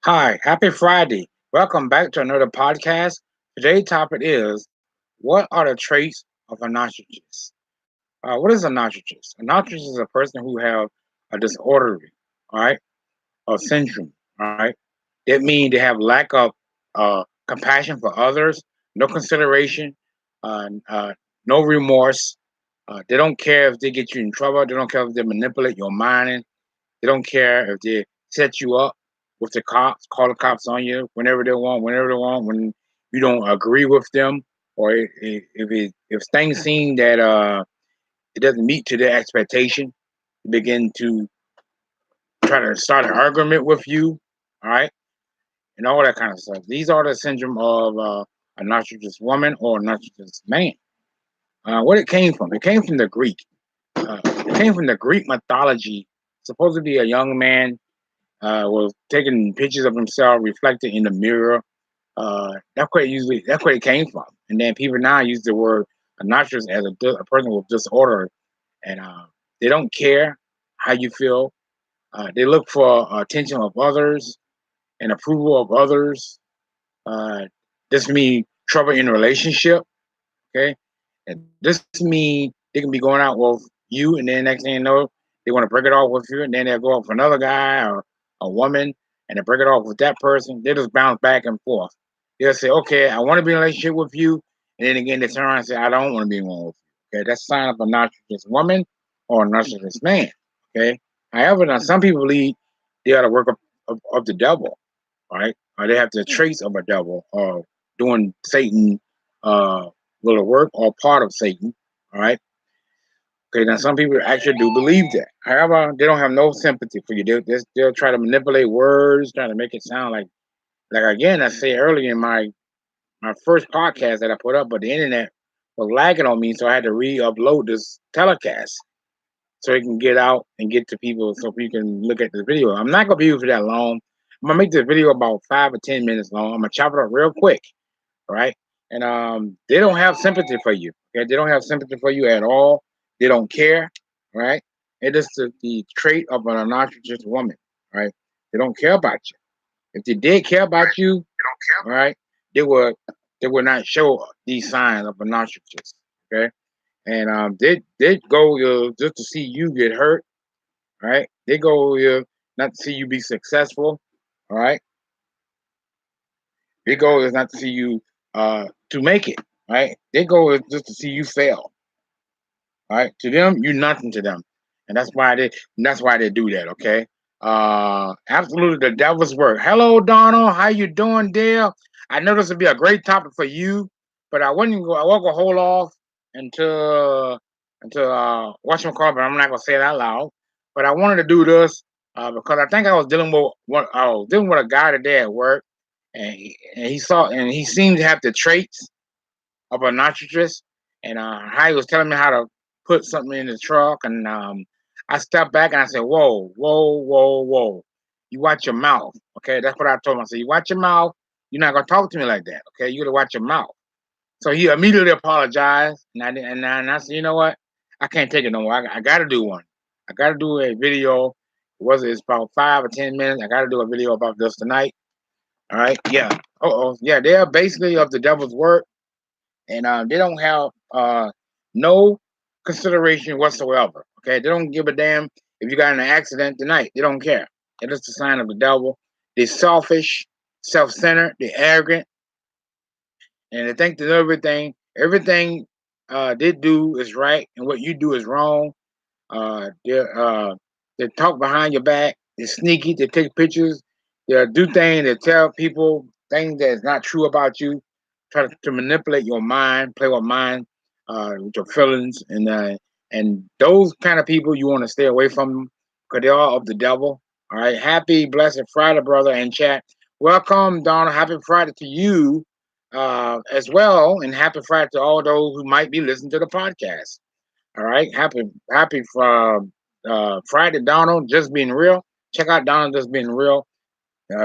Hi, happy Friday. Welcome back to another podcast. Today's topic is what are the traits of a narcissist? What is a narcissist? A narcissist is a person who have a disorderly, all right, or syndrome, all right. That means they have lack of compassion for others, no consideration, uh, no remorse. They don't care if they get you in trouble. They don't care if they manipulate your mind. They don't care if they set you up with the cops, call the cops on you whenever they want, when you don't agree with them, or if things seem that it doesn't meet to their expectation, they begin to try to start an argument with you, all right, and all that kind of stuff. These are the syndrome of a narcissist woman or a narcissist man. What it came from? It came from the Greek. It came from the Greek mythology. Supposed to be a young man was taking pictures of himself reflected in the mirror. That's where it came from. And then people now use the word obnoxious as a person with disorder, and they don't care how you feel. They look for attention of others and approval of others. Uh, this means trouble in a relationship. Okay, and this means they can be going out with you, and then next thing you know, they want to break it off with you, and then they'll go out with another guy or a woman, and they break it off with that person. They just bounce back and forth. They'll say, "Okay, I want to be in a relationship with you," and then again they turn around and say, "I don't want to be in one with you." Okay, that's a sign of a narcissist woman or a narcissist man. Okay. However, now some people believe they are the work of the devil, right? Or they have the traits of a devil, or doing Satan will work or part of Satan. All right. Okay. Now some people actually do believe that. However, they don't have no sympathy for you. They'll try to manipulate words, trying to make it sound like again. I said earlier in my first podcast that I put up, but the internet was lagging on me, so I had to re-upload this telecast so it can get out and get to people so people can look at the video. I'm not gonna be here for that long. I'm gonna make this video about 5 or 10 minutes long. I'm gonna chop it up real quick, right? And they don't have sympathy for you. Okay, they don't have sympathy for you at all. They don't care, right? It is the trait of an narcissist woman, right? They don't care about you. If they did care about you, right, they would they would not show these signs of a narcissist. Okay, and they go just to see you get hurt, right? They go not to see you be successful, all right? Their goal is not to see you to make it, right? Their goal is just to see you fail, right? To them, you're nothing to them, and that's why they do that. Okay. Absolutely, the devil's work. Hello, Donald. How you doing, Dale? I know this would be a great topic for you, but I wouldn't go. I won't go hold off until watch my call, but I'm not gonna say it out loud. But I wanted to do this because I think I was dealing with a guy today at work, and he seemed to have the traits of a narcissist, and how he was telling me how to put something in the truck, and I stepped back and I said, "Whoa, whoa, whoa, whoa! You watch your mouth, okay?" That's what I told him. I said, "You watch your mouth. You're not gonna talk to me like that, okay? You gotta watch your mouth." So he immediately apologized, and I said, "You know what? I can't take it no more. I got to do one. I got to do a video. It's about 5 or 10 minutes. I got to do a video about this tonight. All right? Yeah. Yeah. They are basically of the devil's work, and they don't have no consideration whatsoever. Okay, they don't give a damn if you got in an accident tonight. They don't care. It is a sign of the devil. They're selfish, self-centered, they're arrogant, and they think that everything they do is right, and what you do is wrong. They talk behind your back. They're sneaky. They take pictures. They do things. They tell people things that's not true about you. Try to manipulate your mind, play with your feelings, and those kind of people you want to stay away from them because they are of the devil. All right. Happy blessed Friday, brother, and chat. Welcome, Donna. Happy Friday to you as well, and happy Friday to all those who might be listening to the podcast. All right. Happy Friday, Donald. Just being real. Check out Donald just being real.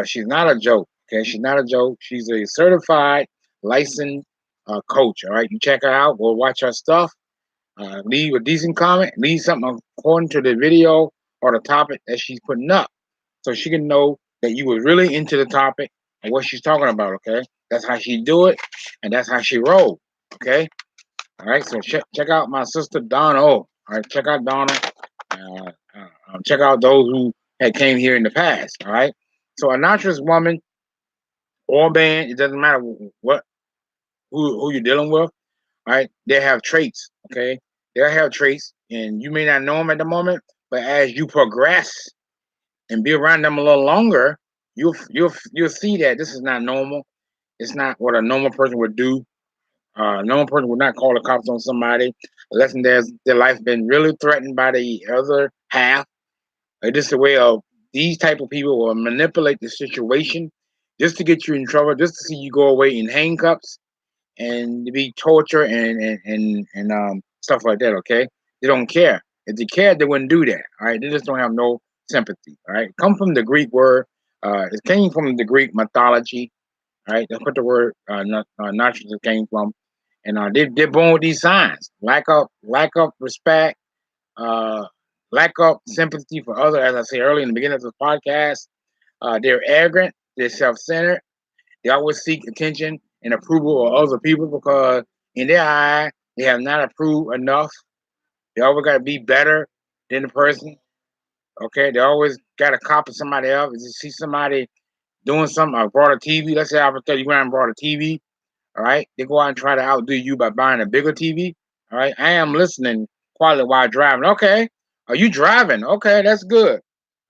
She's not a joke. Okay. She's not a joke. She's a certified, licensed coach. All right. You check her out. Go watch her stuff. Leave a decent comment. Leave something according to the video or the topic that she's putting up, so she can know that you were really into the topic and what she's talking about. Okay, that's how she do it, and that's how she roll. Okay, all right. So check out my sister Donna. Oh, all right, check out Donna. Check out those who had came here in the past. All right. So a naturalist woman or man, it doesn't matter what who you're dealing with. All right, they have traits. Okay, they have traits, and you may not know them at the moment, but as you progress and be around them a little longer, you'll see that this is not normal. It's not what a normal person would do. A normal person would not call the cops on somebody unless their life been really threatened by the other half. This is a way of these type of people will manipulate the situation just to get you in trouble, just to see you go away in handcuffs and to be tortured and stuff like that. Okay, they don't care. If they cared, they wouldn't do that. All right, they just don't have no sympathy. All right, come from the Greek word. It came from the Greek mythology. All right, that's what the word narcissist came from, and they're born with these signs: lack of respect, uh, lack of sympathy for others. As I said earlier in the beginning of this podcast, they're arrogant, they're self-centered, they always seek attention and approval of other people because in their eye, they have not approved enough. They always got to be better than the person. Okay, they always got to copy somebody else. If you see somebody doing something, I brought a TV. Let's say I tell you when I brought a TV. All right, they go out and try to outdo you by buying a bigger TV. All right, I am listening quietly while driving. Okay, are you driving? Okay, that's good.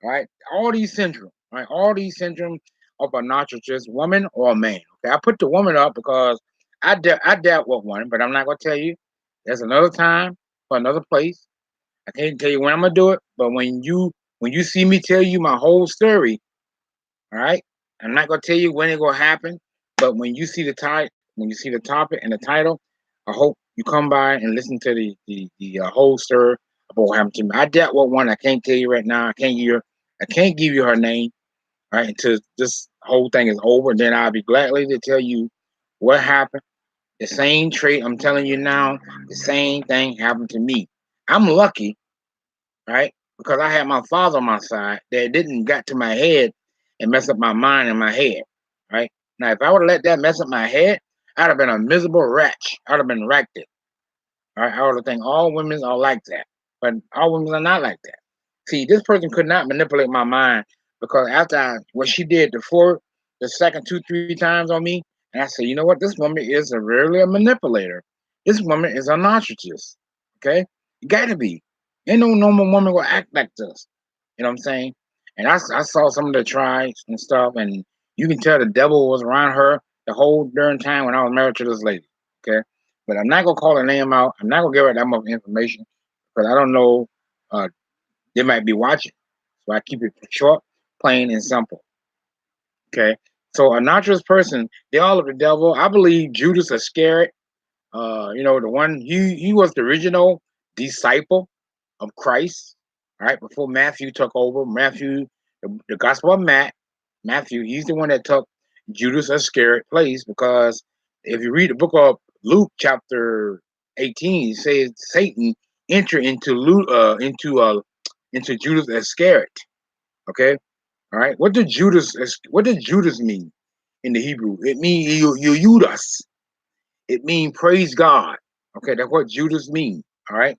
All right, all these syndrome, right? All these syndrome of a narcissist, woman or man. Okay, I put the woman up because I dealt with one, but I'm not gonna tell you. There's another time for another place. I can't tell you when I'm gonna do it, but when you see me tell you my whole story, all right, I'm not gonna tell you when it gonna happen, but when you see the topic and the title, I hope you come by and listen to the whole story of what happened to me. I dealt with one. I can't tell you right now. I can't give you her name. Right until this whole thing is over, then I'll be gladly to tell you what happened. The same trait I'm telling you now, the same thing happened to me. I'm lucky, right? Because I had my father on my side that didn't got to my head and mess up my mind and my head, right? Now, if I would have let that mess up my head, I'd have been a miserable wretch. I'd have been wrecked. All right, I would think all women are like that, but all women are not like that. See, this person could not manipulate my mind because what she did the second 2, 3 times on me, and I said, you know what, this woman is really a manipulator. This woman is a narcissist. Okay, you got to be. Ain't no normal woman will act like this. You know what I'm saying? And I saw some of the tribes and stuff, and you can tell the devil was around her the whole during time when I was married to this lady. Okay, but I'm not gonna call her name out. I'm not gonna give her that much information because I don't know. Uh, they might be watching, so I keep it short, plain, and simple. Okay. So a naturalist person, they all of the devil. I believe Judas Iscariot. The one he was the original disciple of Christ. All right, before Matthew took over. Matthew, the Gospel of Matthew, he's the one that took Judas Iscariot place because if you read the book of Luke, chapter 18, it says Satan entered into Judas Iscariot. Okay, all right. What did Judas mean in the Hebrew? It means you Judas. It means praise God. Okay, that's what Judas means. All right.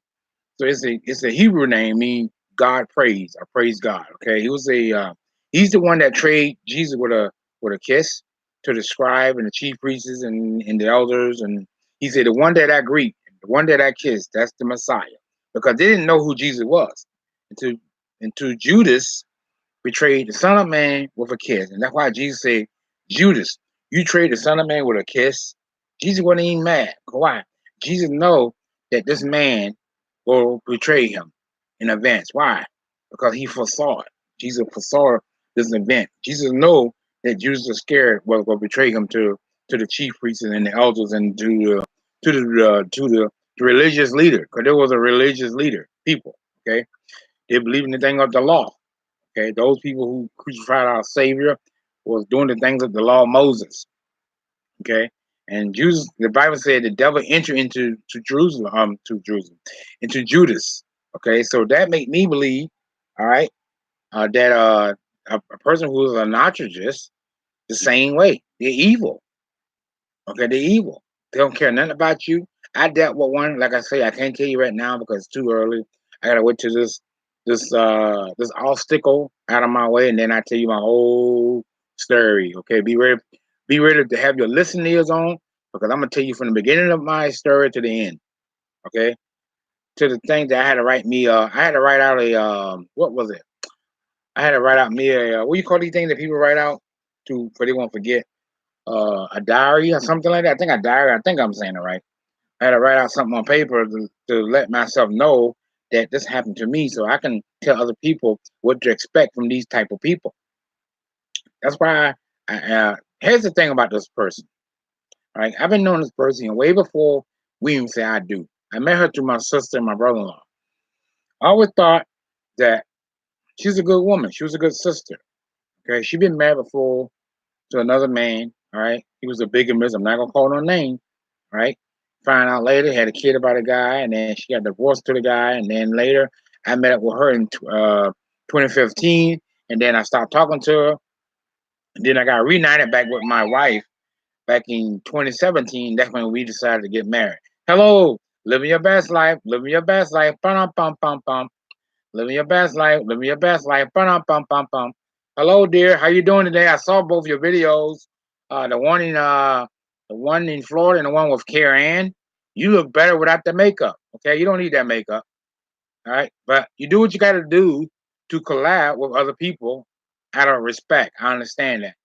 So it's a Hebrew name, mean God praise or praise God. Okay, he's the one that traded Jesus with a kiss to the scribe and the chief priests and the elders, and he said the one that I greet, the one that I kiss, that's the Messiah, because they didn't know who Jesus was until Judas betrayed the Son of Man with a kiss, and that's why Jesus said, Judas, you trade the Son of Man with a kiss. Jesus wasn't even mad. Why? Jesus know that this man will betray him in advance. Why? Because he foresaw it. Jesus foresaw this event. Jesus know that Judas Iscariot will betray him to the chief priests and the elders and to the religious leader, because there was a religious leader. People, okay, they believe in the thing of the law. Okay, those people who crucified our Savior was doing the things of the law of Moses. Okay, and Jews, the Bible said the devil entered into Jerusalem, into Judas. Okay, so that made me believe, all right, that a person who is a narcissist, the same way. They're evil. Okay, they're evil. They don't care nothing about you. I dealt with one. Like I say, I can't tell you right now because it's too early. I gotta wait till this obstacle out of my way, and then I tell you my whole story. Okay, be ready. Be ready to have your listening ears on because I'm gonna tell you from the beginning of my story to the end. Okay, to the thing that I had to write me. I had to write out a what was it? I had to write out me a what do you call these things that people write out to for they won't forget a diary or something like that. I think a diary. I think I'm saying it right. I had to write out something on paper to let myself know that this happened to me, so I can tell other people what to expect from these type of people. That's why. Here's the thing about this person. Right, I've been knowing this person way before we even say I do. I met her through my sister and my brother-in-law. I always thought that she's a good woman. She was a good sister. Okay, she been married before to another man. All right, he was a bigamist. I'm not gonna call no name. Right, find out later had a kid about a guy, and then she got divorced to the guy, and then later I met up with her in 2015, and then I stopped talking to her, and then I got reunited back with my wife back in 2017. That's when we decided to get married. Hello, living your best life, living your best life. Bum bum bum bum. Living your best life, living your best life. Bum bum bum bum. Hello, dear. How you doing today? I saw both your videos. The one in Florida and the one with Karen. You look better without the makeup. Okay, you don't need that makeup. All right, but you do what you got to do to collab with other people out of respect. I understand that.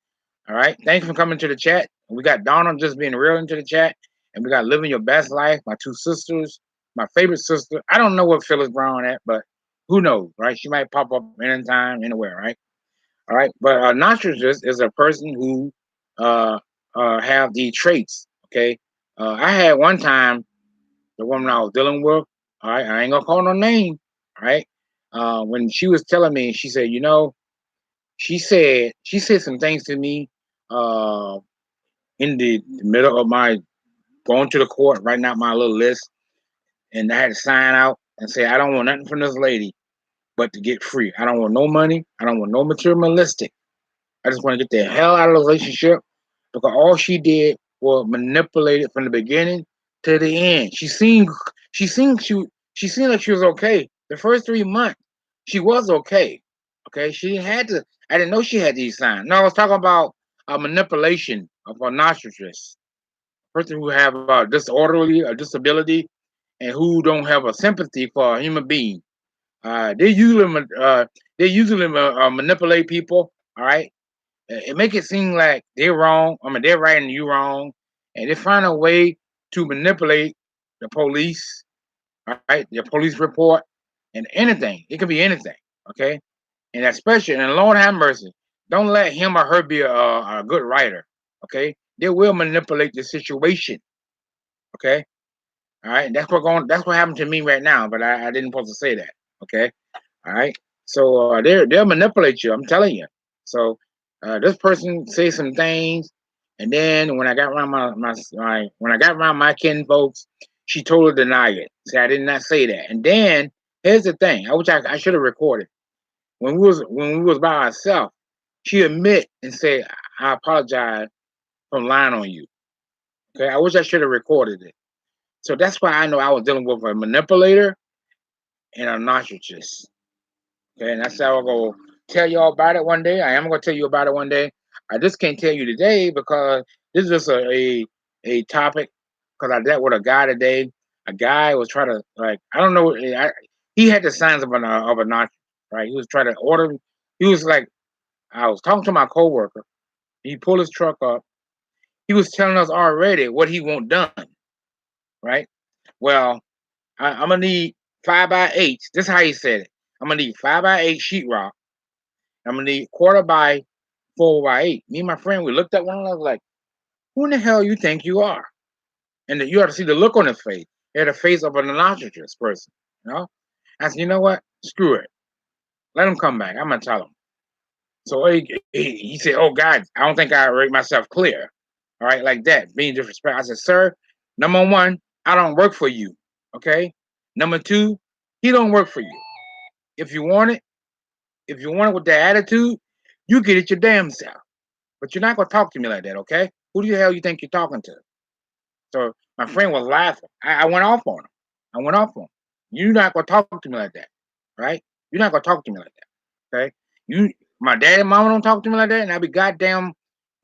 All right. Thanks for coming to the chat. We got Donald just being real into the chat. And we got Living Your Best Life, my two sisters, my favorite sister. I don't know what Phyllis Brown at, but who knows, right? She might pop up anytime, anywhere, right? All right. But a narcissist is a person who uh, have these traits, okay? I had one time, the woman I was dealing with, all right, I ain't gonna call no name, all right? When she was telling me, she said, she said some things to me uh, in the middle of my going to the court, writing out my little list, and I had to sign out and say I don't want nothing from this lady but to get free. I don't want no money. I don't want no materialistic. I just want to get the hell out of the relationship because all she did was manipulate it from the beginning to the end. She seemed she seemed like she was okay. The first 3 months, she was okay. Okay, she had to. I didn't know she had these signs. No, I was talking about a manipulation of a narcissist, person who have a disorderly a disability and who don't have a sympathy for a human being. They usually manipulate people. All right, it make it seem like they're wrong. I mean, they're right and you wrong, and they find a way to manipulate the police. All right, the police report and anything. It could be anything. Okay, and especially and Lord have mercy, don't let him or her be a good writer. Okay, they will manipulate the situation. Okay, all right, that's what happened to me right now, but I didn't supposed to say that. Okay, all right. So they'll manipulate you. I'm telling you. So this person say some things, and then when I got around when I got around my kin folks, she totally denied it. Say I did not say that. And then here's the thing, which I should have recorded when we was by ourselves. She admit and say I apologize for lying on you. Okay, I wish I should have recorded it. So that's why I know I was dealing with a manipulator and a narcissist. Okay, and that's how I'm gonna tell y'all about it one day. I am gonna tell you about it one day. I just can't tell you today because this is just a topic. Because I dealt with a guy today. A guy was trying to I don't know. He had the signs of a narcissist, right? He was trying to order. He was like, I was talking to my coworker. He pulled his truck up. He was telling us already what he want done, right? Well, I'm gonna need 5 by 8. This is how he said it. I'm gonna need 5 by 8 sheetrock. I'm gonna need quarter by 4 by 8. Me and my friend, we looked at one another like, who in the hell you think you are? And you ought to see the look on his face. He had the face of an illustrious person, you know? I said, you know what? Screw it. Let him come back. I'm gonna tell him. So he said, oh God, I don't think I rate myself clear. All right, like that, being disrespectful. I said, sir, number one, I don't work for you. Okay? Number two, he don't work for you. If you want it, if you want it with that attitude, You get it your damn self. But you're not gonna talk to me like that, okay? Who the hell you think you're talking to? So my friend was laughing. I went off on him. I went off on him. You're not gonna talk to me like that, right? You're not gonna talk to me like that, okay? You, my dad and mama don't talk to me like that, and I be goddamn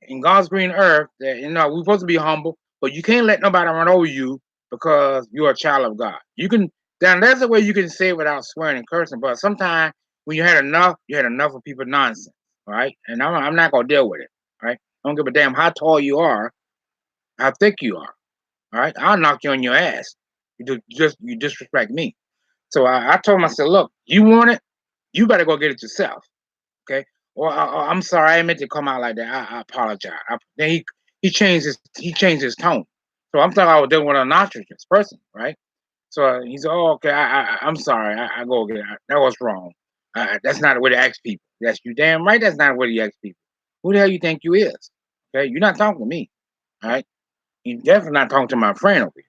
in God's green earth that we're supposed to be humble, but you can't let nobody run over you because you're a child of God. You can Now there's a way you can say it without swearing and cursing, but sometimes when you had enough of people nonsense, right? And I'm not gonna deal with it, right? I don't give a damn how tall you are, how thick you are, all right? I'll knock you on your ass. You disrespect me. So I told him, I said, look, you want it, you better go get it yourself. Okay. Or I'm sorry, I meant to come out like that. I apologize. Then he changed his tone. So I'm thought I was dealing with a narcissist person, right? So he said, "Oh, okay. I'm sorry. I go again. That was wrong. That's not the way to ask people. That's you damn right. That's not the way to ask people. Who the hell you think you is? Okay, you're not talking to me. All right. You're definitely not talking to my friend over here.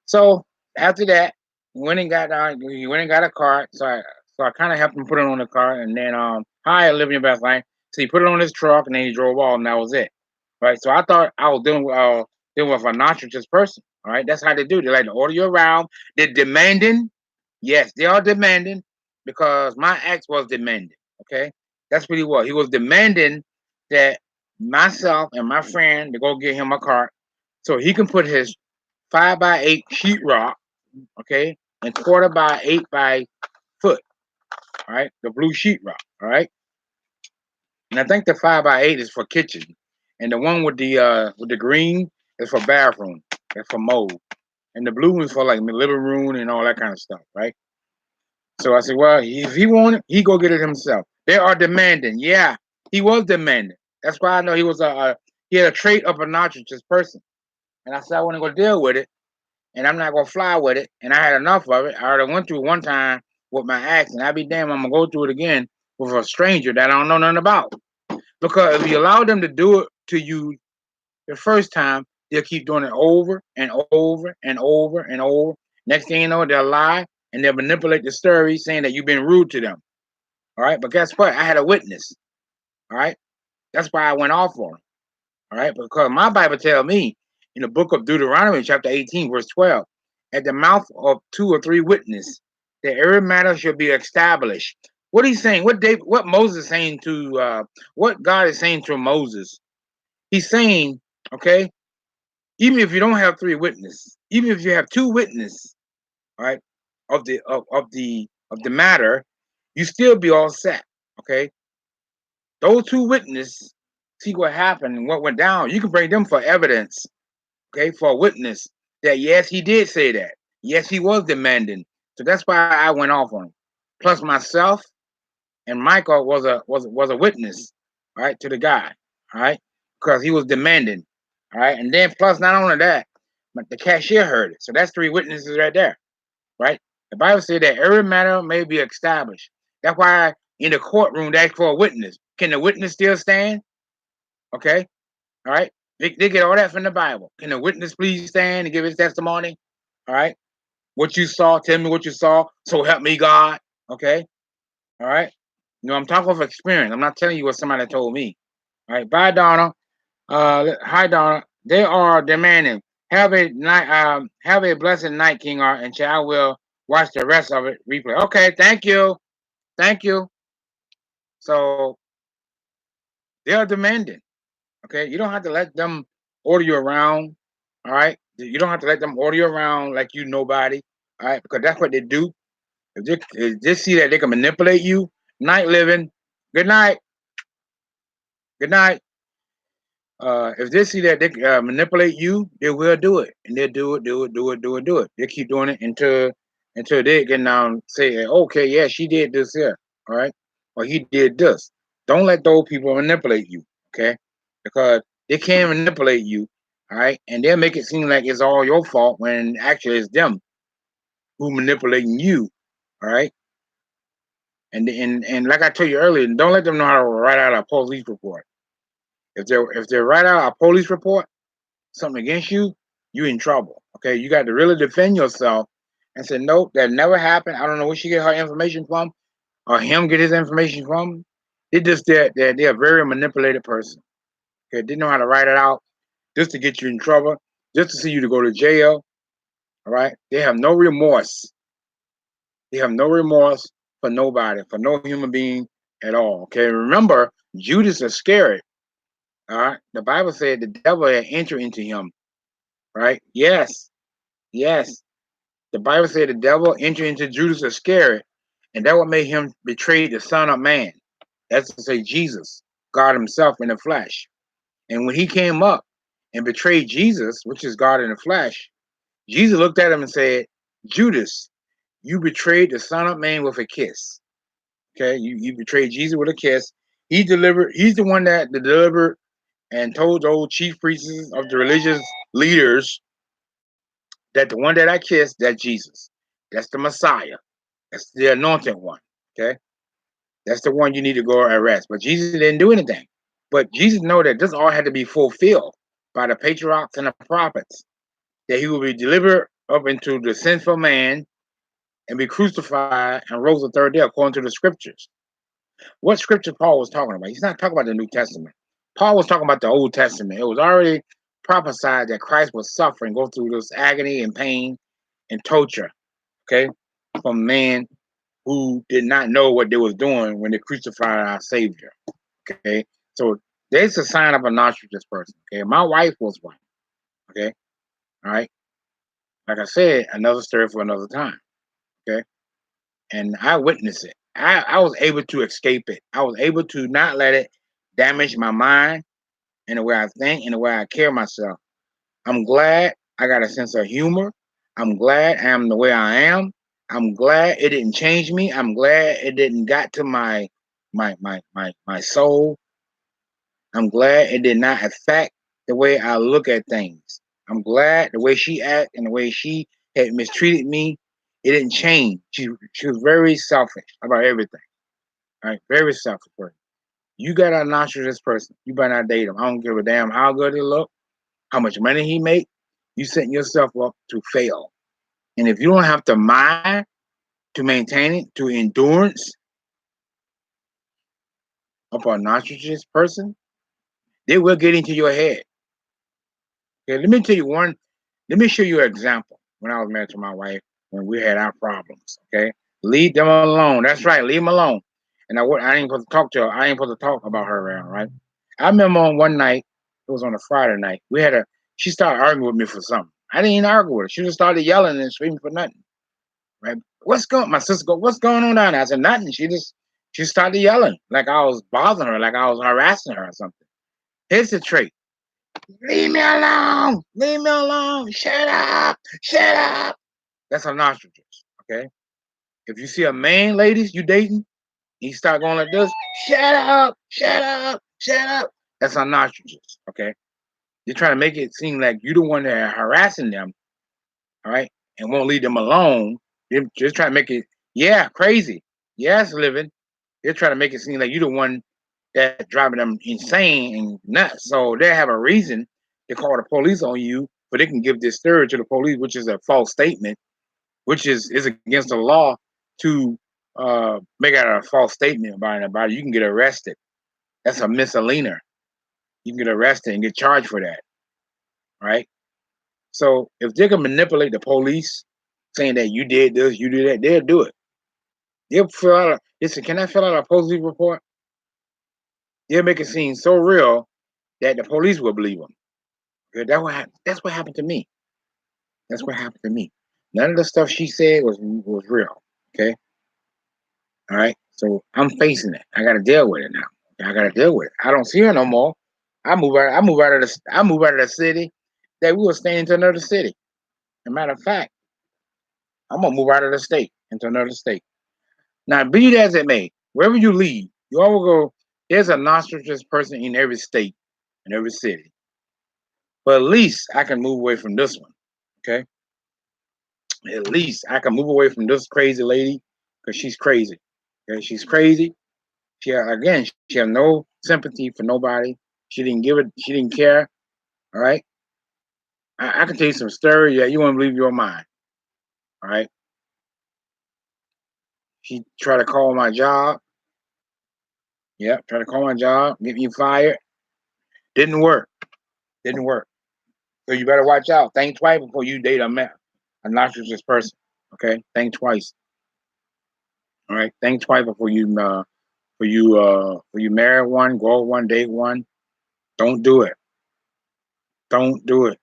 So after that, we went and got a card. So I kind of helped him put it on the car, and then hi, living your best life. So he put it on his truck, and then he drove off, and that was it. Right. So I thought I was dealing with a narcissist person. All right. That's how they do. They like to order you around. They're demanding. Yes, they are demanding because my ex was demanding. Okay. That's what he was. He was demanding that myself and my friend to go get him a car so he can put his 5x8 sheetrock, okay, and quarter by 8 by foot, all right, the blue sheetrock, all right. And I think the 5x8 is for kitchen, and the one with the green is for bathroom. That's for mold, and the blue one's for like the living room and all that kind of stuff, right? So I said, well, if he want it, he go get it himself. They are demanding. Yeah, he was demanding. That's why I know he had a trait of a narcissist person. And I said I want to go deal with it, and I'm not gonna fly with it. And I had enough of it. I already went through it one time with my ex, and I'd be damn, I'm gonna go through it again with a stranger that I don't know nothing about. Because if you allow them to do it to you the first time, they'll keep doing it over and over and over and over. Next thing you know, they'll lie and they'll manipulate the story saying that you've been rude to them. All right. But guess what? I had a witness. All right. That's why I went off on him. All right. Because my Bible tells me in the book of Deuteronomy, chapter 18, verse 12, at the mouth of 2 or 3 witnesses, that every matter shall be established. What he's saying, what Moses is saying what God is saying to Moses, he's saying, okay, even if you don't have 3 witnesses, even if you have 2 witnesses, right, of the matter, you still be all set. Okay, those 2 witnesses see what happened and what went down. You can bring them for evidence. Okay, for a witness that yes, he did say that. Yes, he was demanding. So that's why I went off on him. Plus myself and Michael was a witness, right, to the guy, all right, because he was demanding, all right, and then plus not only that, but the cashier heard it. So that's 3 witnesses right there, right? The Bible said that every matter may be established. That's why in the courtroom they ask for a witness. Can the witness still stand? Okay, all right. They get all that from the Bible. Can the witness please stand and give his testimony? All right. What you saw, tell me what you saw. So help me God. Okay. All right. I'm talking of experience. I'm not telling you what somebody told me. All right. Bye, Donna. Hi, Donna. They are demanding. Have a blessed night, King Art, and I will watch the rest of it replay. Okay. Thank you. Thank you. So they are demanding. Okay. You don't have to let them order you around. All right. You don't have to let them order you around like you nobody. All right. Because that's what they do. If they see that they can manipulate you, night living. Good night. Good night. If they see that they manipulate you, they will do it, and they'll do it. They keep doing it until they can say, okay, yeah, she did this here, all right, or he did this. Don't let those people manipulate you, okay? Because they can manipulate you, all right, and they'll make it seem like it's all your fault when actually it's them who manipulating you, all right. And like I told you earlier, don't let them know how to write out a police report. If they write out a police report, something against you, you in trouble. Okay, you got to really defend yourself and say, nope, that never happened. I don't know where she get her information from, or him get his information from. They're a very manipulated person. Okay, they know how to write it out just to get you in trouble, just to see you to go to jail. All right, they have no remorse. They have no remorse for nobody, for no human being at all. Okay, remember Judas Iscariot. All right, the Bible said the devil had entered into him. Right? Yes, yes. The Bible said the devil entered into Judas Iscariot, and that what made him betray the Son of Man. That's to say, Jesus, God Himself in the flesh. And when He came up and betrayed Jesus, which is God in the flesh, Jesus looked at him and said, Judas, you betrayed the Son of Man with a kiss. Okay, you betrayed Jesus with a kiss. He's the one that delivered and told the old chief priests of the religious leaders that the one that I kissed, that Jesus. That's the Messiah. That's the anointed one. Okay? That's the one you need to go arrest. But Jesus didn't do anything. But Jesus knew that this all had to be fulfilled by the patriarchs and the prophets, that He will be delivered up into the sinful man and be crucified and rose the third day according to the scriptures. What scripture Paul was talking about? He's not talking about the New Testament. Paul was talking about the Old Testament. It was already prophesied that Christ would suffer and go through this agony and pain and torture, okay, from man who did not know what they was doing when they crucified our Savior. Okay, so there's a sign of a narcissist person. Okay, my wife was one. Okay, all right. Like I said, another story for another time. Okay, and I witnessed it. I was able to escape it. I was able to not let it damage my mind and the way I think and the way I care myself. I'm glad I got a sense of humor. I'm glad I am the way I am. I'm glad it didn't change me. I'm glad it didn't got to my soul. I'm glad it did not affect the way I look at things. I'm glad the way she act and the way she had mistreated me, it didn't change. She was very selfish about everything. Right? Very selfish person. You got to nurture this person. You better not date him. I don't give a damn how good he look, how much money he make. You setting yourself up to fail. And if you don't have the mind to maintain it, to endurance of a narcissist person, they will get into your head. Okay, let me tell you one. Let me show you an example. When I was married to my wife, when we had our problems, okay, leave them alone. That's right, leave them alone. And I ain't supposed to talk to her. I ain't supposed to talk about her around, right? I remember on one night, it was on a Friday night. She started arguing with me for something. I didn't even argue with her. She just started yelling and screaming for nothing. Right? My sister go, what's going on down there? I said, nothing. She started yelling like I was bothering her, like I was harassing her or something. Here's the trait. Leave me alone. Leave me alone. Shut up. Shut up. That's a narcissist. Okay. If you see a man, ladies, you dating, he start going like this, shut up, shut up, shut up. That's a narcissist. Okay. You're trying to make it seem like you're the one that are harassing them, all right, and won't leave them alone. They're just trying to make it, yeah, crazy. Yes, living. They're trying to make it seem like you're the one that's driving them insane and nuts. So they have a reason to call the police on you, but they can give this story to the police, which is a false statement, which is against the law to make out a false statement about anybody. You can get arrested. That's a misdemeanor. You can get arrested and get charged for that, right? So if they can manipulate the police, saying that you did this, you did that, they'll do it. They'll fill out. Listen, can I fill out a police report? They'll make it seem so real that the police will believe them. That's what happened to me. That's what happened to me. None of the stuff she said was real. Okay, all right. So I'm facing it. I got to deal with it now. I got to deal with it. I don't see her no more. I move out of the city. That we were staying to another city. As a matter of fact, I'm gonna move out of the state into another state. Now, be it as it may, wherever you leave, you always go. There's a narcissist person in every state, in every city. But at least I can move away from this one. Okay. At least I can move away from this crazy lady because she's crazy. Okay, she's crazy. She had no sympathy for nobody. She didn't give it. She didn't care. All right. I can tell you some story. Yeah, you won't believe your mind. All right. She tried to call my job. Yep, try to call my job, get me fired. Didn't work. Didn't work. So you better watch out. Think twice before you date a narcissist person. Okay, think twice. All right, think twice before you marry one, go with one, date one. Don't do it. Don't do it.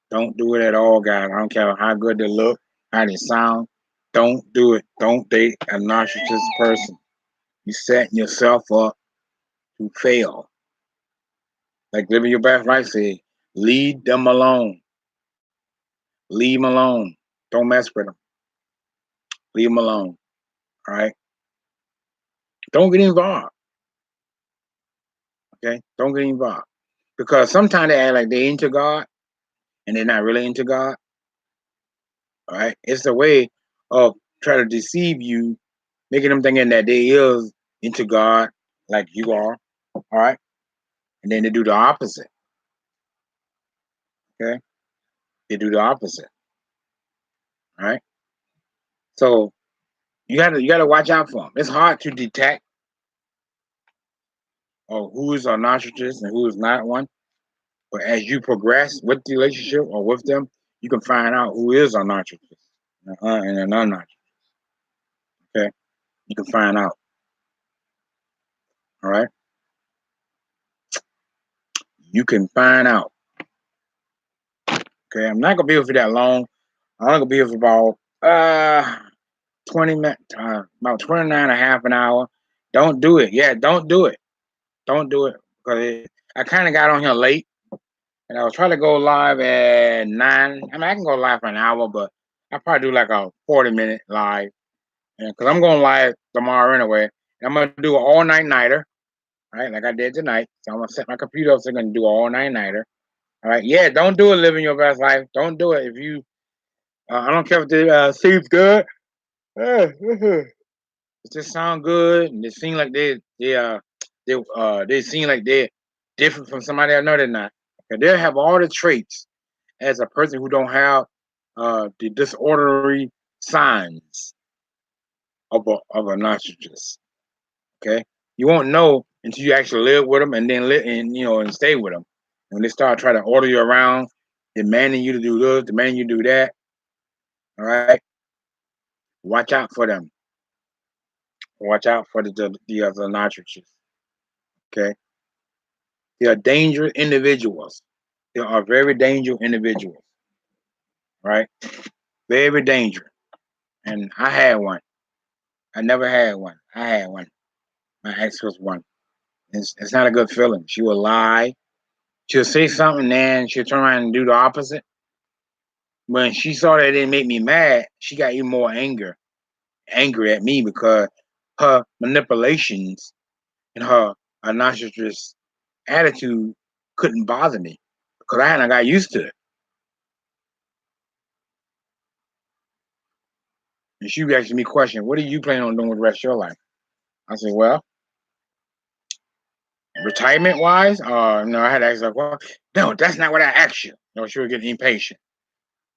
Don't do it at all, guys. I don't care how good they look, how they sound. Don't do it. Don't date a narcissist person. You setting yourself up to fail. Like living your best life, say, leave them alone. Leave them alone. Don't mess with them. Leave them alone. All right. Don't get involved. Okay. Don't get involved because sometimes they act like they into God and they're not really into God. All right. It's a way of trying to deceive you, making them thinking that they is into God like you are. All right. And then they do the opposite. Okay. They do the opposite. All right. So you gotta watch out for them. It's hard to detect who is a narcissist and who is not one. But as you progress with the relationship or with them, you can find out who is a narcissist and a non-narcissist. Okay, you can find out. All right, you can find out. Okay, I'm not gonna be with you that long. I'm gonna be with you about 20 minutes, about 29 and a half an hour. Don't do it. Yeah, don't do it. Don't do it because I kind of got on here late, and I was trying to go live at 9. I mean, I can go live for an hour, but I probably do like a 40-minute live. Because I'm going live tomorrow anyway. And I'm gonna do an all night nighter, right? Like I did tonight. So I'm gonna set my computer up so I'm gonna do an all night nighter. All right. Yeah, don't do it living your best life. Don't do it if you I don't care if it seems good. It just sound good and they seem like they seem like they're different from somebody I know they're not. And they'll have all the traits as a person who don't have the disorderly signs of a narcissist. Okay, you won't know until you actually live with them and then live and stay with them. When they start trying to order you around, demanding you to do this, demanding you to do that. All right, watch out for them. Watch out for the other narcissists. Okay, they are dangerous individuals. They are very dangerous individuals. Right, very dangerous. And I had one. I never had one. I had one. My ex was one. It's not a good feeling. She will lie. She'll say something, then she'll turn around and do the opposite. When she saw that it didn't make me mad, she got even more angry at me because her manipulations and her narcissist attitude couldn't bother me because I hadn't got used to it. And she was asking me questions, what are you planning on doing with the rest of your life? I said, well, retirement wise, no, I had to ask her, well, no, that's not what I asked you. No, she was getting impatient.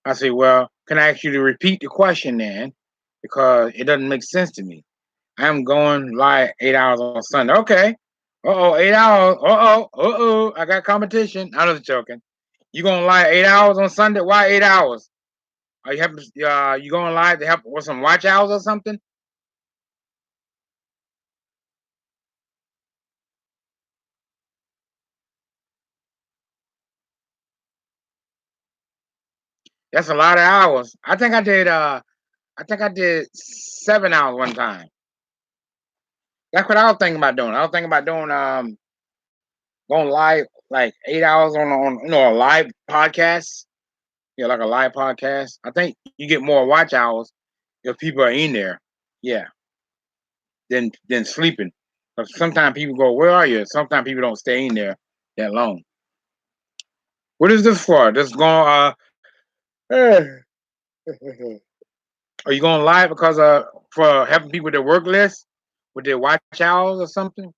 I said, well, can I ask you to repeat the question then? Because it doesn't make sense to me. I'm going live 8 hours on Sunday. Okay. 8 hours. I got competition. I was joking. You going live 8 hours on Sunday? Why 8 hours? Are you having you going live to help with some watch hours or something? That's a lot of hours. I think I did 7 hours one time. That's what I was thinking about doing. I was thinking about doing going live like 8 hours on a live podcast. Yeah, like a live podcast. I think you get more watch hours if people are in there. Yeah, than sleeping. But sometimes people go, "Where are you?" Sometimes people don't stay in there that long. What is this for? This going? Are you going live because for helping people with their work list, with their watch hours or something?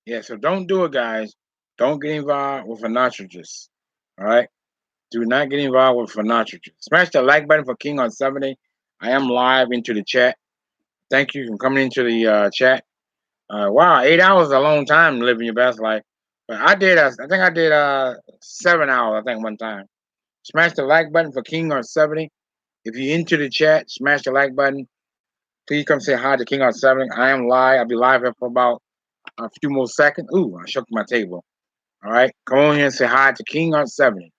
Yeah. So don't do it, guys. Don't get involved with a narcissist. All right. Do not get involved with nitrogen. Smash the like button for King on 70. I am live into the chat. Thank you for coming into the chat. Wow, 8 hours is a long time living your best life. But I did, I think I did 7 hours, I think, one time. Smash the like button for King on 70. If you're into the chat, smash the like button. Please come say hi to King on 70. I am live. I'll be live here for about a few more seconds. Ooh, I shook my table. All right. Come on here and say hi to King on 70.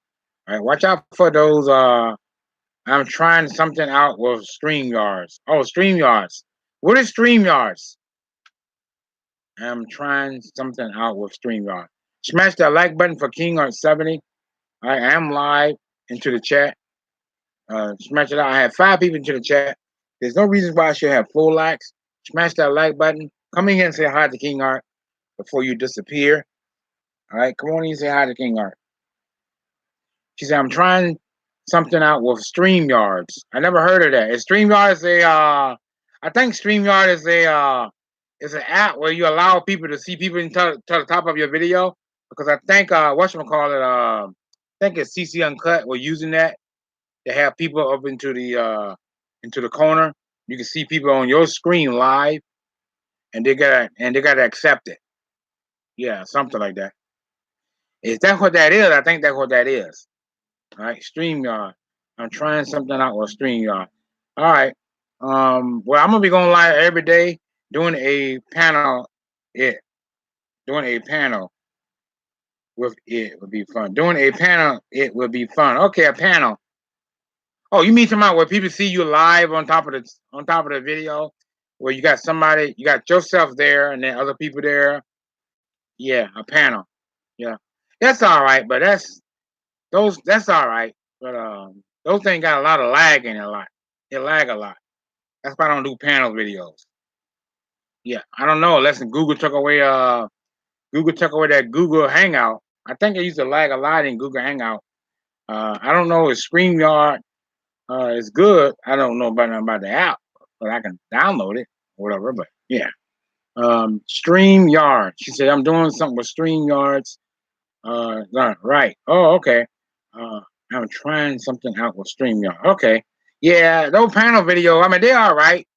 All right. Watch out for those. I'm trying something out with StreamYards. Oh, StreamYards. What is StreamYards? I'm trying something out with StreamYard. Smash that like button for King on 70. I am live into the chat. Smash it out. I have 5 people into the chat. There's no reason why I should have 4 likes. Smash that like button. Come in here and say hi to King Art before you disappear. All right, come on in and say hi to King Art. She said, I'm trying something out with StreamYards. I never heard of that. Is StreamYard I think StreamYard is an app where you allow people to see people to the top of your video. Because I think whatchamacallit, I think it's CC Uncut. We're using that to have people up into the corner. You can see people on your screen live, and they gotta accept it. Yeah, something like that. Is that what that is? I think that's what that is. All right, StreamYard. I'm trying something out with StreamYard. All right. Well, I'm gonna be going live every day doing a panel. It doing a panel with it would be fun. Doing a panel, it would be fun. Okay, a panel. Oh, you mean somebody where people see you live on top of the video, where you got somebody, you got yourself there, and then other people there. Yeah, a panel. Yeah, that's all right. But that's all right. But those things got a lot of lag in it. A lot. It lag a lot. That's why I don't do panel videos. Yeah, I don't know unless Google took away that Google Hangout. I think it used to lag a lot in Google Hangout. I don't know if StreamYard is good. I don't know about the app, but I can download it or whatever. But yeah, StreamYard. She said I'm doing something with StreamYards. Right. Oh, okay. Uh, I'm trying something out with StreamYard. Okay. Yeah, those panel video. I mean, they're all right.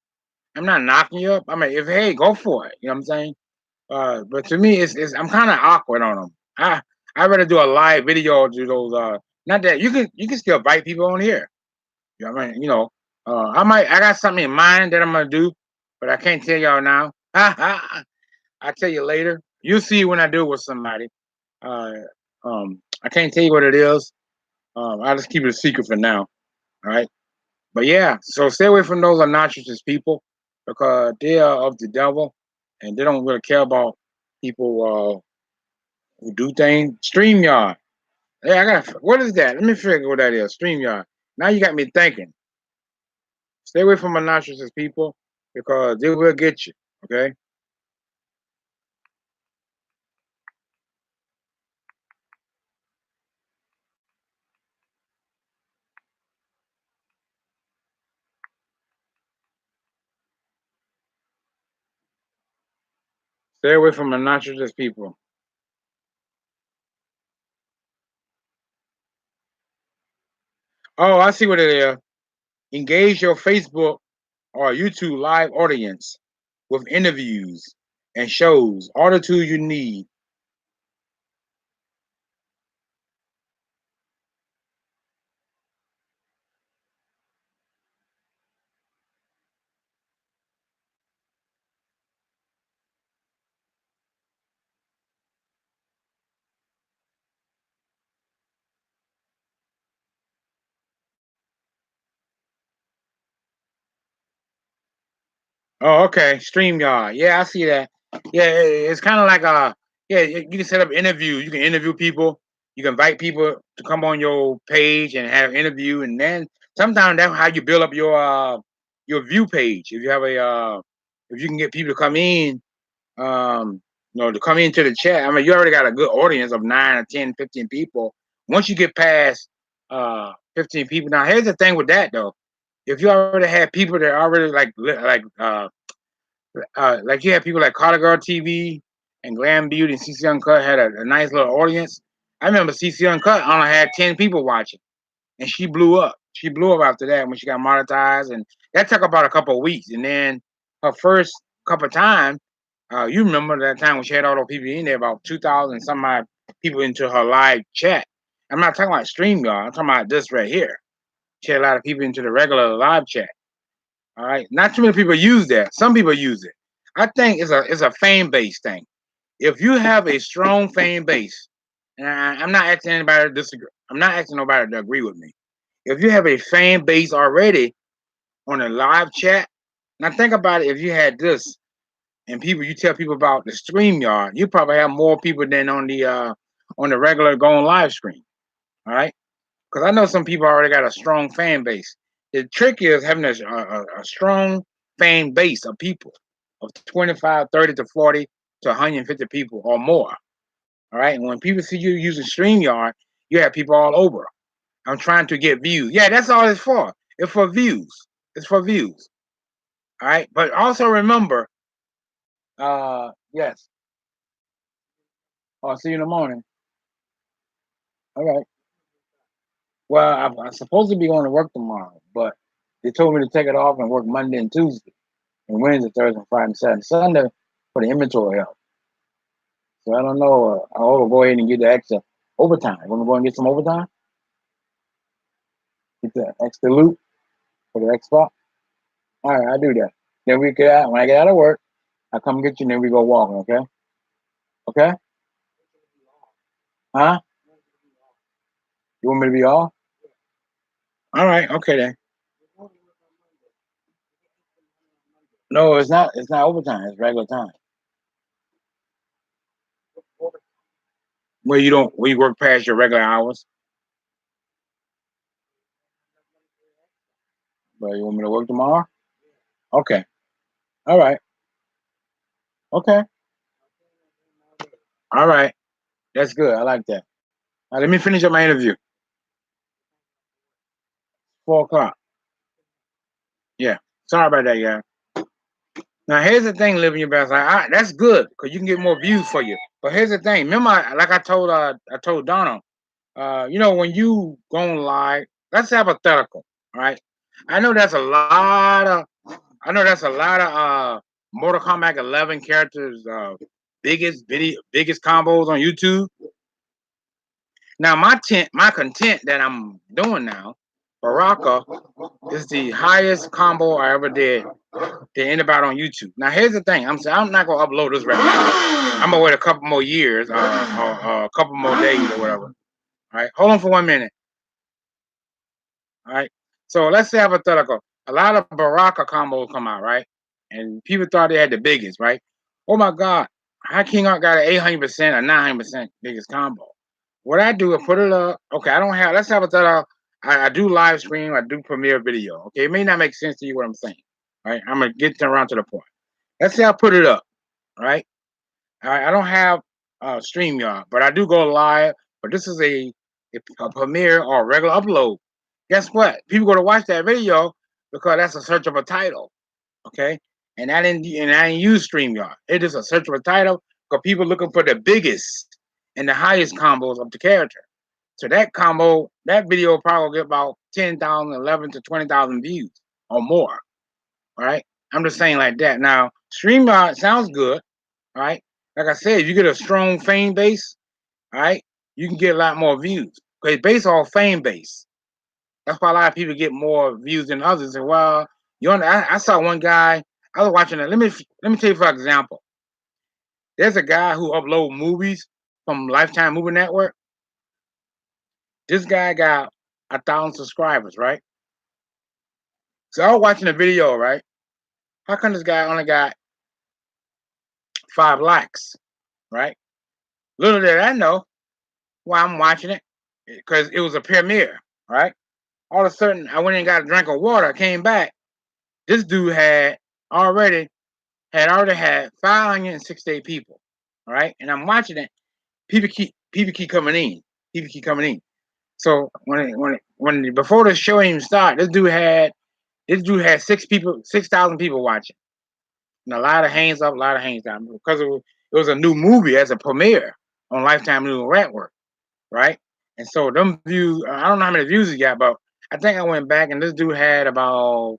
I'm not knocking you up. I mean, if hey, go for it. You know what I'm saying? But to me, it's I'm kind of awkward on them. I rather do a live video to those. Not that you can still invite people on here. You know what I mean? I got something in mind that I'm gonna do, but I can't tell y'all now. I'll tell you later. You'll see when I do it with somebody. Uh, I can't tell you what it is. I'll just keep it a secret for now. All right. But yeah, so stay away from those obnoxious people because they are of the devil and they don't really care about people who do things. StreamYard. Hey, what is that? Let me figure what that is. StreamYard. Now you got me thinking. Stay away from obnoxious people because they will get you. Okay. Stay away from obnoxious people. Oh, I see what it is. Engage your Facebook or YouTube live audience with interviews and shows. All the tools you need. Oh, okay. StreamYard. Yeah, I see that. Yeah, it's kind of like yeah, you can set up interviews. You can interview people. You can invite people to come on your page and have an interview, and then sometimes that's how you build up your view page. If you can get people to come in, to come into the chat. I mean, you already got a good audience of 9 or 10, 15 people. Once you get past 15 people, now here's the thing with that though. If you already have people that already like you have people like Carter Girl TV and Glam Beauty and CC Uncut had a nice little audience. I remember CC Uncut only had 10 people watching, and she blew up. She blew up after that when she got monetized, and that took about a couple of weeks. And then her first couple of times, you remember that time when she had all those people in there, about 2,000 some odd people into her live chat. I'm not talking about StreamYard. I'm talking about this right here. She had a lot of people into the regular live chat. All right, not too many people use that. Some people use it. I think it's a fan base thing. If you have a strong fan base, and I'm not asking anybody to disagree. I'm not asking nobody to agree with me. If you have a fan base already on a live chat, now think about it. If you had this and people, you tell people about the StreamYard, you probably have more people than on the regular going live stream. All right, because I know some people already got a strong fan base. The trick is having a strong fan base of people of 25, 30 to 40 to 150 people or more. All right. And when people see you using StreamYard, you have people all over. I'm trying to get views. Yeah, that's all it's for. It's for views. It's for views. All right. But also remember, yes. I'll see you in the morning. All right. Well, I'm supposed to be going to work tomorrow, but they told me to take it off and work Monday and Tuesday, and Wednesday, Thursday, Friday, and Saturday, Sunday for the inventory help. So I don't know. I ought to go ahead and get the extra overtime. Want to go and get some overtime? Get the extra loot for the X spot? All right, I'll do that. Then we get out. When I get out of work, I come get you, and then we go walking. Okay? Okay? Huh? You want me to be off? All right. Okay then. No, it's not. It's not overtime. It's regular time. Where you don't. Where you work past your regular hours. But you want me to work tomorrow? Okay. All right. Okay. All right. That's good. I like that. Let me finish up my interview. 4 o'clock. Yeah. Sorry about that, yeah. Now here's the thing, living your best life. That's good because you can get more views for you. But here's the thing. Remember, like I told Donald, when you go live, that's hypothetical, right? I know that's a lot of, Mortal Kombat 11 characters, biggest combos on YouTube. Now my content that I'm doing now, Baraka, is the highest combo I ever did to anybody on YouTube. Now here's the thing. I'm not gonna upload this right now. I'm gonna wait a couple more years, or a couple more days or whatever. All right, hold on for 1 minute. All right. So let's say hypothetical. A lot of Baraka combos come out, right? And people thought they had the biggest, right? Oh my God, how King Art got an 800% or 900% biggest combo? What I do is put it up. Okay, I don't have. Let's have I do live stream. I do premiere video. Okay, it may not make sense to you what I'm saying. Right? I'm gonna get around to the point. Let's say I put it up. Right? I don't have StreamYard, but I do go live. But this is a premiere or a regular upload. Guess what? People go to watch that video because that's a searchable title. Okay, and I didn't use StreamYard. It is a searchable title because people looking for the biggest and the highest combos of the character. So that video will probably get about 10,000, 11 to 20,000 views or more. All right. I'm just saying like that. Now, StreamYard sounds good. All right. Like I said, if you get a strong fan base, all right, you can get a lot more views. Because it's based on fan base. That's why a lot of people get more views than others. And well, I saw one guy, I was watching it. Let me tell you for example. There's a guy who upload movies from Lifetime Movie Network. This guy got 1,000 subscribers, right? So I was watching the video, right? How come this guy only got 5 likes, right? Little did I know why I'm watching it, because it was a premiere, right? All of a sudden, I went and got a drink of water, came back. This dude already had 568 people, all right? And I'm watching it. People keep coming in. People keep coming in. So when before the show even started, this dude had 6,000 people watching, and a lot of hands up, a lot of hands down because it was a new movie as a premiere on Lifetime Movie Network. right? And so them views, I don't know how many views he got, but I think I went back and this dude had about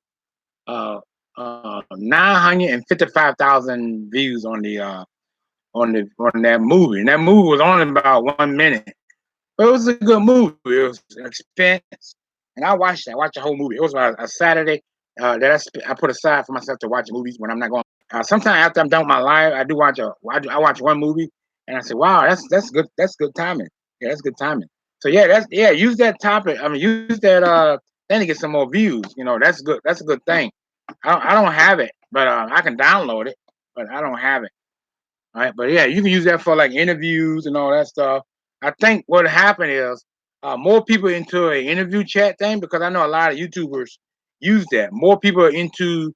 uh 955,000 views on that movie. And that movie was only about 1 minute. But it was a good movie. It was an expense. And I watched that. I watched the whole movie. It was a Saturday that I put aside for myself to watch movies when I'm not going. Sometimes after I'm done with my life, I do watch I watch one movie and I say, wow, that's good. That's good timing. Yeah, that's good timing. So yeah, use that topic. I mean, use that thing to get some more views. You know, that's good. That's a good thing. I don't have it, but I can download it, but I don't have it. All right, but yeah, you can use that for like interviews and all that stuff. I think what happened is more people into an interview chat thing because I know a lot of YouTubers use that. More people are into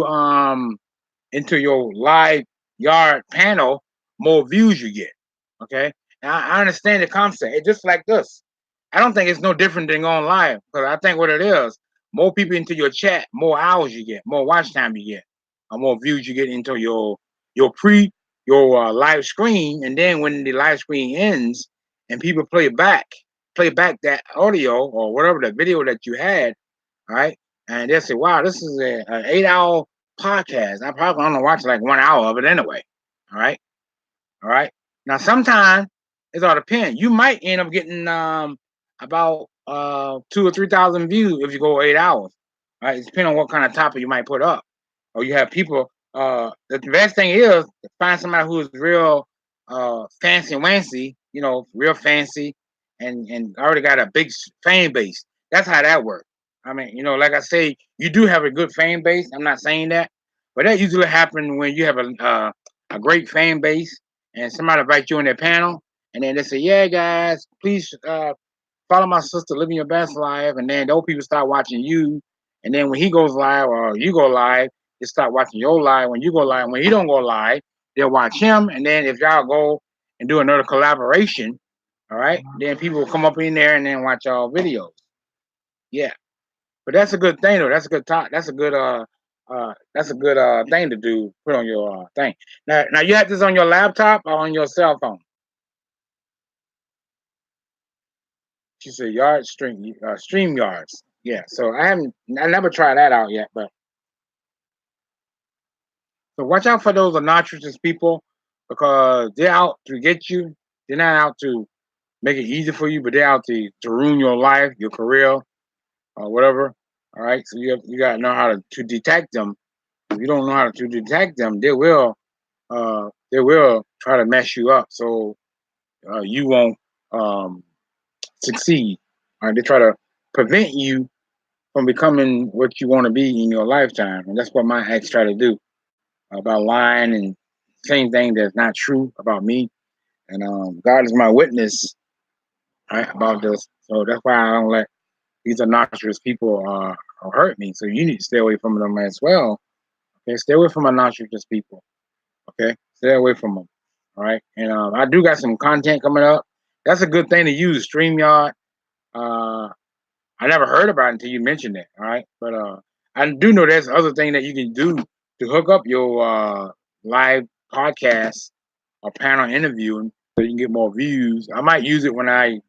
um into your live yard panel, more views you get. Okay, and I understand the concept. It's just like this. I don't think it's no different than going live because I think what it is, more people into your chat, more hours you get, more watch time you get, more views you get into your pre your live screen, and then when the live screen ends and people play back that audio or whatever the video that you had, right? And they'll say, "Wow, this is an 8 hour podcast. I probably only watch like 1 hour of it anyway." All right, all right. Now, sometimes it's all depends. You might end up getting about 2 or 3 thousand views if you go 8 hours. Right, it depends on what kind of topic you might put up. Or you have people. The best thing is to find somebody who is real fancy wancy. You know, real fancy, and already got a big fan base. That's how that works. I mean, you know, like I say, you do have a good fan base. I'm not saying that, but that usually happens when you have a great fan base and somebody invite you on their panel, and then they say, "Yeah, guys, please follow my sister living your best life," and then those people start watching you, and then when he goes live or you go live, they start watching your live. When you go live, when he don't go live, they'll watch him, and then if y'all go and do another collaboration, all right, then people will come up in there and then watch y'all videos. Yeah, but that's a good thing though. That's a good talk. That's a good thing to do. Put on your thing. Now you have this on your laptop or on your cell phone. She said stream yards. Yeah. So I never tried that out yet, but so watch out for those obnoxious people because they're out to get you. They're not out to make it easy for you, but they're out to ruin your life, your career, or whatever. All right. So you gotta know how to detect them. If you don't know how to detect them, they will try to mess you up. So you won't um, succeed. All right. They try to prevent you from becoming what you want to be in your lifetime. And that's what my ex tried to do about lying and saying things that's not true about me. And God is my witness, right, about this. So that's why I don't let these obnoxious people hurt me. So you need to stay away from them as well. Okay, stay away from obnoxious people. Okay, stay away from them. All right, and I do got some content coming up. That's a good thing to use, StreamYard. Uh, I never heard about it until you mentioned it. All right, but I do know there's other thing that you can do to hook up your live podcast or panel interviewing so you can get more views. I might use it when I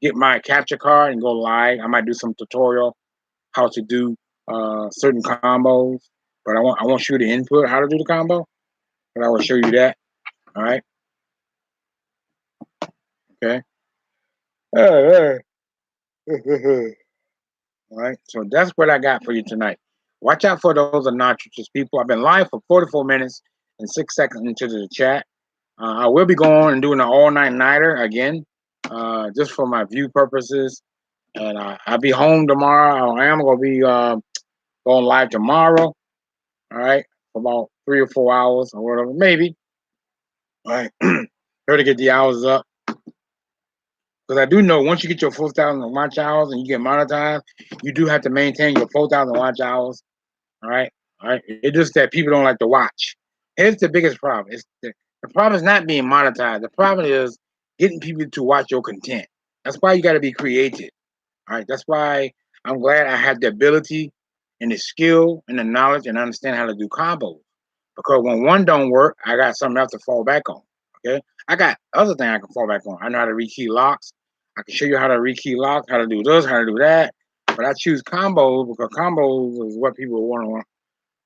get my capture card and go live. I might do some tutorial how to do certain combos, but I want you to input how to do the combo, but I will show you that. All right, okay. All right, so that's what I got for you tonight. Watch out for those obnoxious people. I've been live for 44 minutes and 6 seconds into the chat. I will be going and doing an all-night nighter again, just for my view purposes. And I'll be home tomorrow. I am going to be going live tomorrow. All right, for about 3 or 4 hours or whatever, maybe. All right, try to get the hours up. Because I do know once you get your 4,000 watch hours and you get monetized, you do have to maintain your 4,000 watch hours. All right. All right. It's just that people don't like to watch. Here's the biggest problem. The problem is not being monetized. The problem is getting people to watch your content. That's why you got to be creative. All right. That's why I'm glad I have the ability and the skill and the knowledge and understand how to do combos. Because when one don't work, I got something else to fall back on. Okay. I got other thing I can fall back on. I know how to rekey locks. I can show you how to rekey locks, how to do this, how to do that. But I choose combos because combos is what people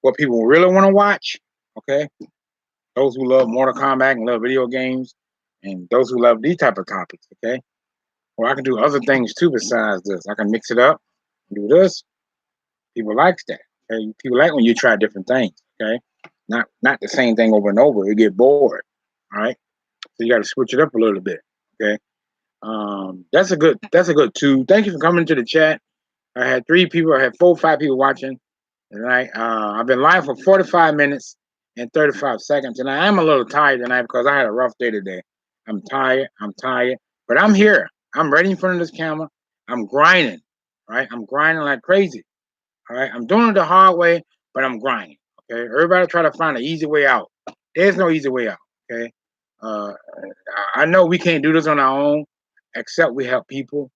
what people really want to watch. Okay, those who love Mortal Kombat and love video games, and those who love these type of topics. Okay, or I can do other things too besides this. I can mix it up, do this. People like that. Okay, people like when you try different things. Okay, not the same thing over and over. You get bored. All right, so you got to switch it up a little bit. Okay, that's a good two. Thank you for coming to the chat. I had three people. I had 4 or 5 people watching tonight. I've been live for 45 minutes and 35 seconds, and I am a little tired tonight because I had a rough day today. I'm tired. I'm tired, but I'm here. I'm ready in front of this camera. I'm grinding. Right, I'm grinding like crazy. All right, I'm doing it the hard way, but I'm grinding. Okay, everybody try to find an easy way out. There's no easy way out. Okay, uh, I know we can't do this on our own, except we help people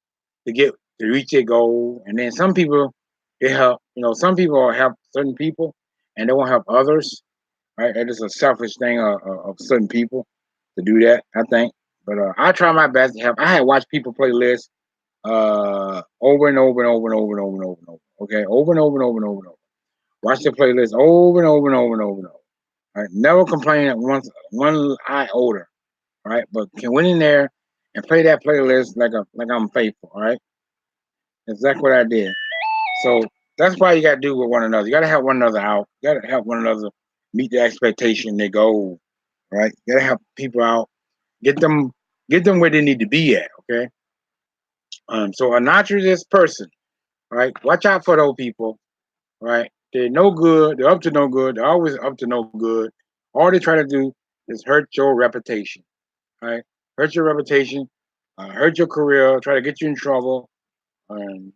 to get to reach their goal. And then some people they help. Some people help certain people, and they won't help others. Right? That is a selfish thing of certain people to do that. I think, but I try my best to help. I had watched people play lists over and over and over and over and over and over and over. Okay, over and over and over and over and over. Watch the playlist over and over and over and over and over. Right? Never complain at one iota. Right? But can went in there and play that playlist like I'm faithful. All right? Exactly what I did. So that's why you got to do with one another. You got to help one another out. You got to help one another meet the expectation, their goal. Right? You got to help people out. Get them where they need to be at. Okay. So a narcissist person, right? Watch out for those people, right? They're no good. They're up to no good. They're always up to no good. All they try to do is hurt your reputation, right? Hurt your reputation, hurt your career, try to get you in trouble,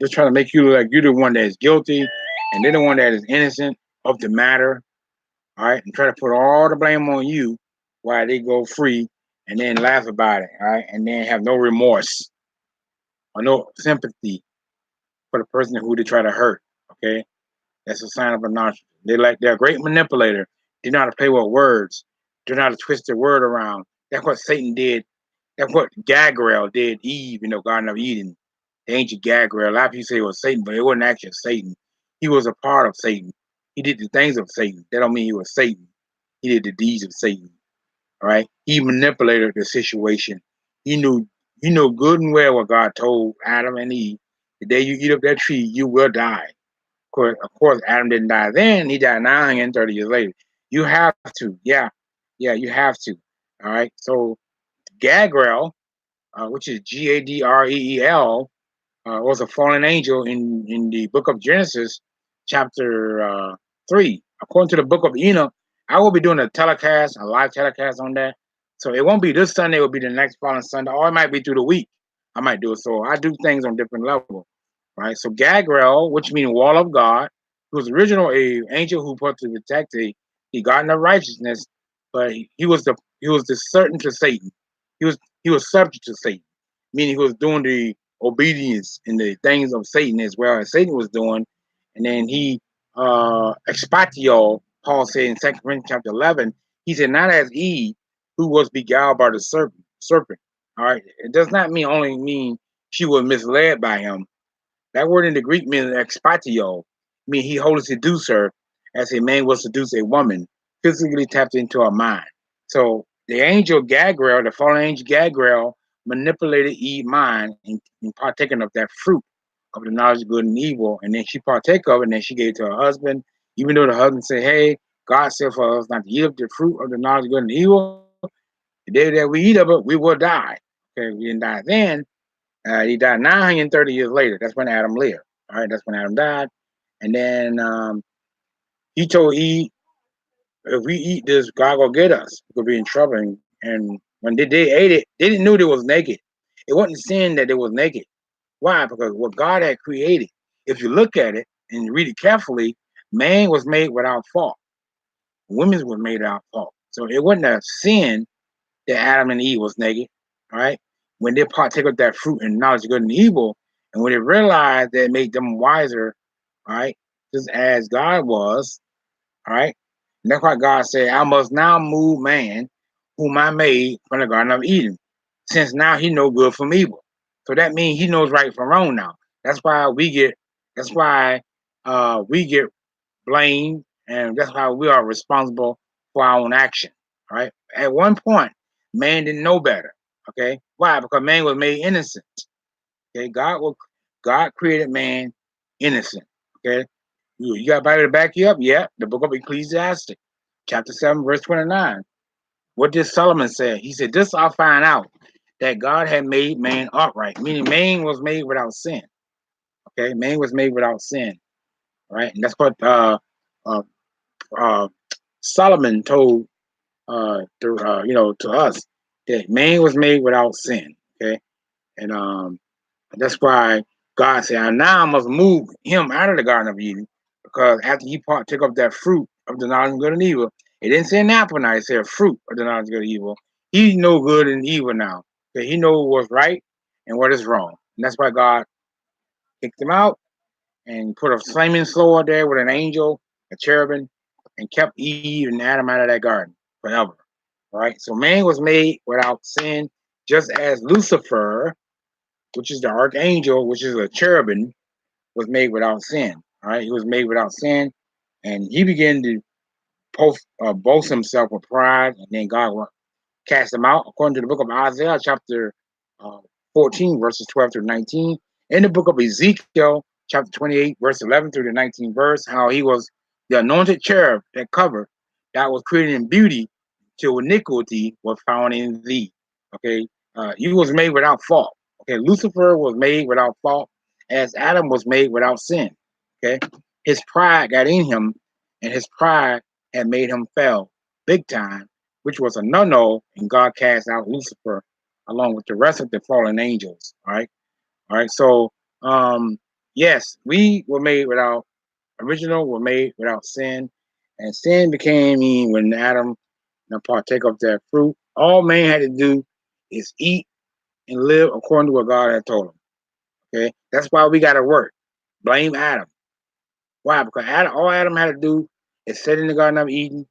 just try to make you look like you're the one that is guilty and they're the one that is innocent of the matter, all right? And try to put all the blame on you while they go free and then laugh about it, all right? And then have no remorse or no sympathy for the person who they try to hurt, okay? That's a sign of a narcissist. They're a great manipulator. They know how to play with words. They know how to twist their word around. That's what Satan did. That's what Gabriel did Eve in the Garden of Eden. The ancient Gabriel. A lot of people say it was Satan, but it wasn't actually Satan. He was a part of Satan. He did the things of Satan. That don't mean he was Satan. He did the deeds of Satan. All right. He manipulated the situation. He knew good and well what God told Adam and Eve. The day you eat of that tree, you will die. Of course, Adam didn't die then. He died 930 years later. You have to. Yeah, you have to. All right. So Gagrel, which is Gadreel, was a fallen angel in the book of Genesis, chapter 3. According to the book of Enoch, I will be doing a live telecast on that. So it won't be this Sunday, it will be the next following Sunday, or it might be through the week. I might do it. So I do things on different levels. Right. So Gagrel, which means wall of God, who was originally a angel who put to protect the garden of righteousness, but he was the certain to Satan. He was subject to Satan, meaning he was doing the obedience in the things of Satan as well as Satan was doing. And then he expatio, Paul said in 2 Corinthians chapter 11, he said, not as Eve, who was beguiled by the serpent. All right. It does not mean she was misled by him. That word in the Greek means expatio, mean he wholly seduced her as a man will seduce a woman, physically tapped into her mind. So the angel Gabriel, the fallen angel Gabriel, manipulated Eve's mind in partaking of that fruit of the knowledge of good and evil, and then she partake of it, and then she gave it to her husband, even though the husband said, hey, God said for us not to eat of the fruit of the knowledge of good and evil. The day that we eat of it, we will die. Okay, we didn't die then. He died 930 years later. That's when Adam lived. All right, that's when Adam died. And then he told Eve, if we eat this, God will get us. We'll be in trouble. And when they ate it, they didn't know they was naked. It wasn't sin that they was naked. Why? Because what God had created, if you look at it and you read it carefully, man was made without fault. Women were made without fault. So it wasn't a sin that Adam and Eve was naked, all right? When they partake of that fruit and knowledge of good and evil, and when they realized that it made them wiser, all right, just as God was, all right? And that's why God said, I must now move man whom I made from the Garden of Eden, since now he know good from evil. So that means he knows right from wrong now. That's why we get that's why we get blamed, and that's why we are responsible for our own action. All right. At one point, man didn't know better. Okay. Why? Because man was made innocent. Okay. God created man innocent. Okay. You got a Bible to back you up? Yeah. The book of Ecclesiastes, chapter 7, verse 29. What did Solomon say? He said, "This I'll find out, that God had made man upright," meaning man was made without sin. Okay, man was made without sin, right? And that's what uh, uh, Solomon told to us, that man was made without sin. Okay, and that's why God said, "Now I must move him out of the Garden of Eden, because after he took up that fruit of the knowledge of good and evil, it didn't say an apple now, it said fruit of the knowledge of good and evil. He know good and evil now. Okay, he knows what's right and what is wrong. And that's why God kicked him out and put a flaming sword there with an angel, a cherubim, and kept Eve and Adam out of that garden forever. All right. So man was made without sin, just as Lucifer, which is the archangel, which is a cherubim, was made without sin. All right. He was made without sin, and he began to boast himself with pride, and then God cast him out, according to the book of Isaiah, chapter uh, 14, verses 12 through 19. In the book of Ezekiel, chapter 28, verse 11 through the 19th verse, how he was the anointed cherub that covered, that was created in beauty, till iniquity was found in thee. Okay, he was made without fault. Okay, Lucifer was made without fault, as Adam was made without sin. Okay, his pride got in him, and his pride had made him fail big time, which was a no-no, and God cast out Lucifer along with the rest of the fallen angels. All right. So, yes, we were made without were made without sin, and sin became when Adam partake of that fruit. All man had to do is eat and live according to what God had told him. Okay, that's why we got to work. Blame Adam. Why? Because all Adam had to do is sit in the Garden of Eden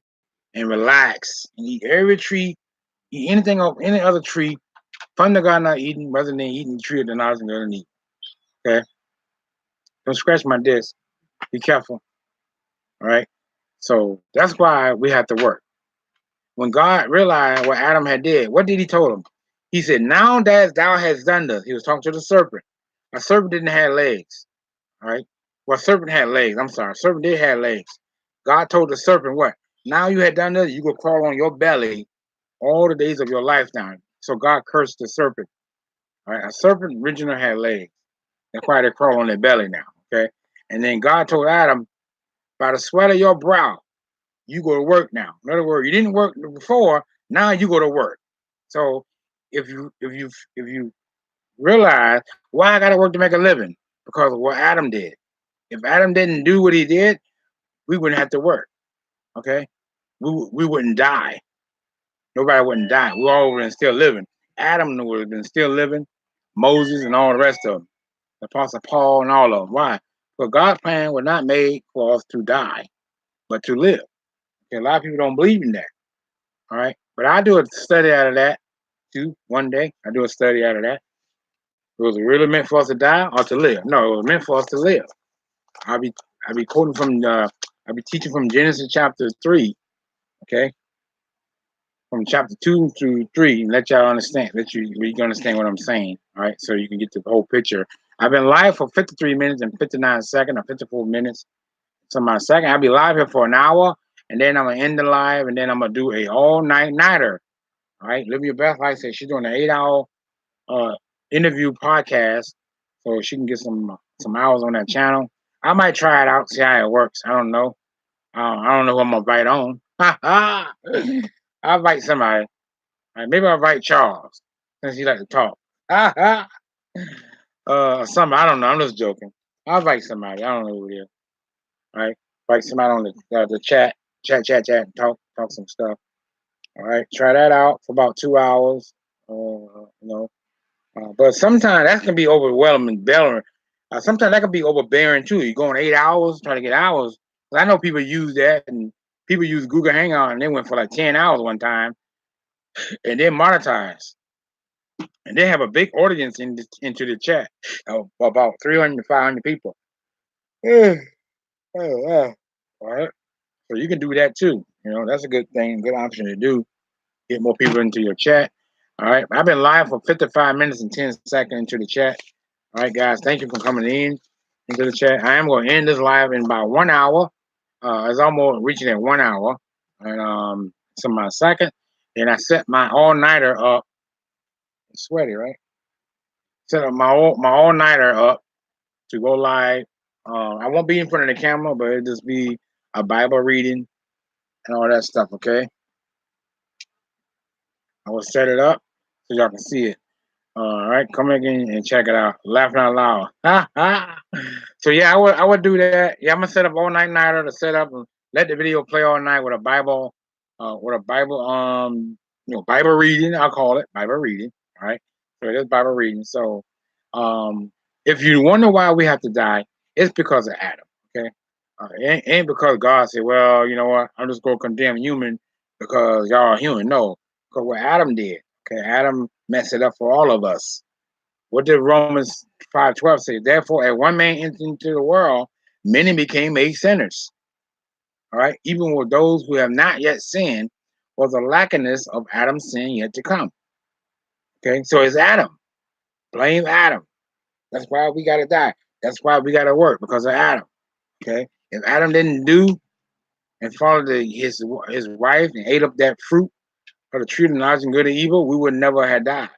and relax and eat every tree, eat anything of any other tree from the Garden of Eden, rather than eating the tree of the knowledge of good and evil. Okay, don't scratch my disc. Be careful. All right. So that's why we have to work. When God realized what Adam had did, what did he tell him? He said, "Now that thou hast done this," he was talking to the serpent. A serpent didn't have legs. All right. Well, serpent had legs. I'm sorry. Serpent did have legs. God told the serpent what? Now you had done this, you go crawl on your belly all the days of your lifetime. So God cursed the serpent. All right. A serpent originally had legs. That's why they crawl on their belly now. Okay. And then God told Adam, "By the sweat of your brow, you go to work now." In other words, you didn't work before, now you go to work. So if you realize why I gotta work to make a living, because of what Adam did. If Adam didn't do what he did, we wouldn't have to work. Okay? We wouldn't die. Nobody wouldn't die. We all would have been still living. Adam would have been still living, Moses and all the rest of them, the Apostle Paul and all of them. Why? Because God's plan was not made for us to die, but to live. Okay, a lot of people don't believe in that. All right. But I do a study out of that too. One day I do a study out of that. Was it really meant for us to die or to live? No, it was meant for us to live. I'll be I'll be quoting from I'll be teaching from Genesis chapter 3. Okay, from chapter 2 through 3, and let y'all understand. You can understand what I'm saying. All right, so you can get the whole picture. I've been live for 53 minutes and 59 seconds or 54 minutes. So my second, I'll be live here for an hour, and then I'm gonna end the live, and then I'm gonna do a all nighter. All right, Live Your Best Life says she's doing an 8 hour uh, interview podcast, so she can get some hours on that channel. I might try it out, see how it works. I don't know. I don't know who I'm gonna invite on. I'll invite somebody. Maybe I'll invite Charles since he like to talk. Somebody I don't know. I'm just joking. I'll invite somebody. I don't know who it is. All right, invite somebody on the chat, and talk some stuff. All right, try that out for about 2 hours. You know, but sometimes that can be overwhelming. Sometimes that can be overbearing too. You're going 8 hours, trying to get hours. I know people use that, and people use Google Hangout, and they went for like 10 hours one time. and then monetize. And they have a big audience into the chat of about 300 to 500 people. Yeah. All right. So you can do that too. That's a good thing, good option to do. Get more people into your chat. All right. I've been live for 55 minutes and 10 seconds into the chat. All right, guys. Thank you for coming into the chat. I am going to end this live in about 1 hour. It's almost reaching at 1 hour. And so my second. Then I set my all-nighter up. It's sweaty, right? Set up my all-nighter up to go live. I won't be in front of the camera, but it'll just be a Bible reading and all that stuff, okay? I will set it up so y'all can see it. All right, come again and check it out. Laughing out loud. So yeah, I would do that. Yeah, I'm gonna set up all nighter to set up and let the video play all night with a Bible, Bible reading. I'll call it Bible reading. All right, so it is Bible reading. So, if you wonder why we have to die, it's because of Adam. Okay, ain't because God said, well, you know what, I'm just gonna condemn human because y'all are human. No, because what Adam did. Okay, Adam messed it up for all of us. What did Romans 5:12 say? Therefore, as one man entered into the world, many became made sinners. All right, even with those who have not yet sinned, was a likeness of Adam's sin yet to come. Okay, so it's Adam. Blame Adam. That's why we gotta die. That's why we gotta work because of Adam. Okay, if Adam didn't do and follow his wife and ate up that fruit of the tree of knowledge and good and evil, we would never have died.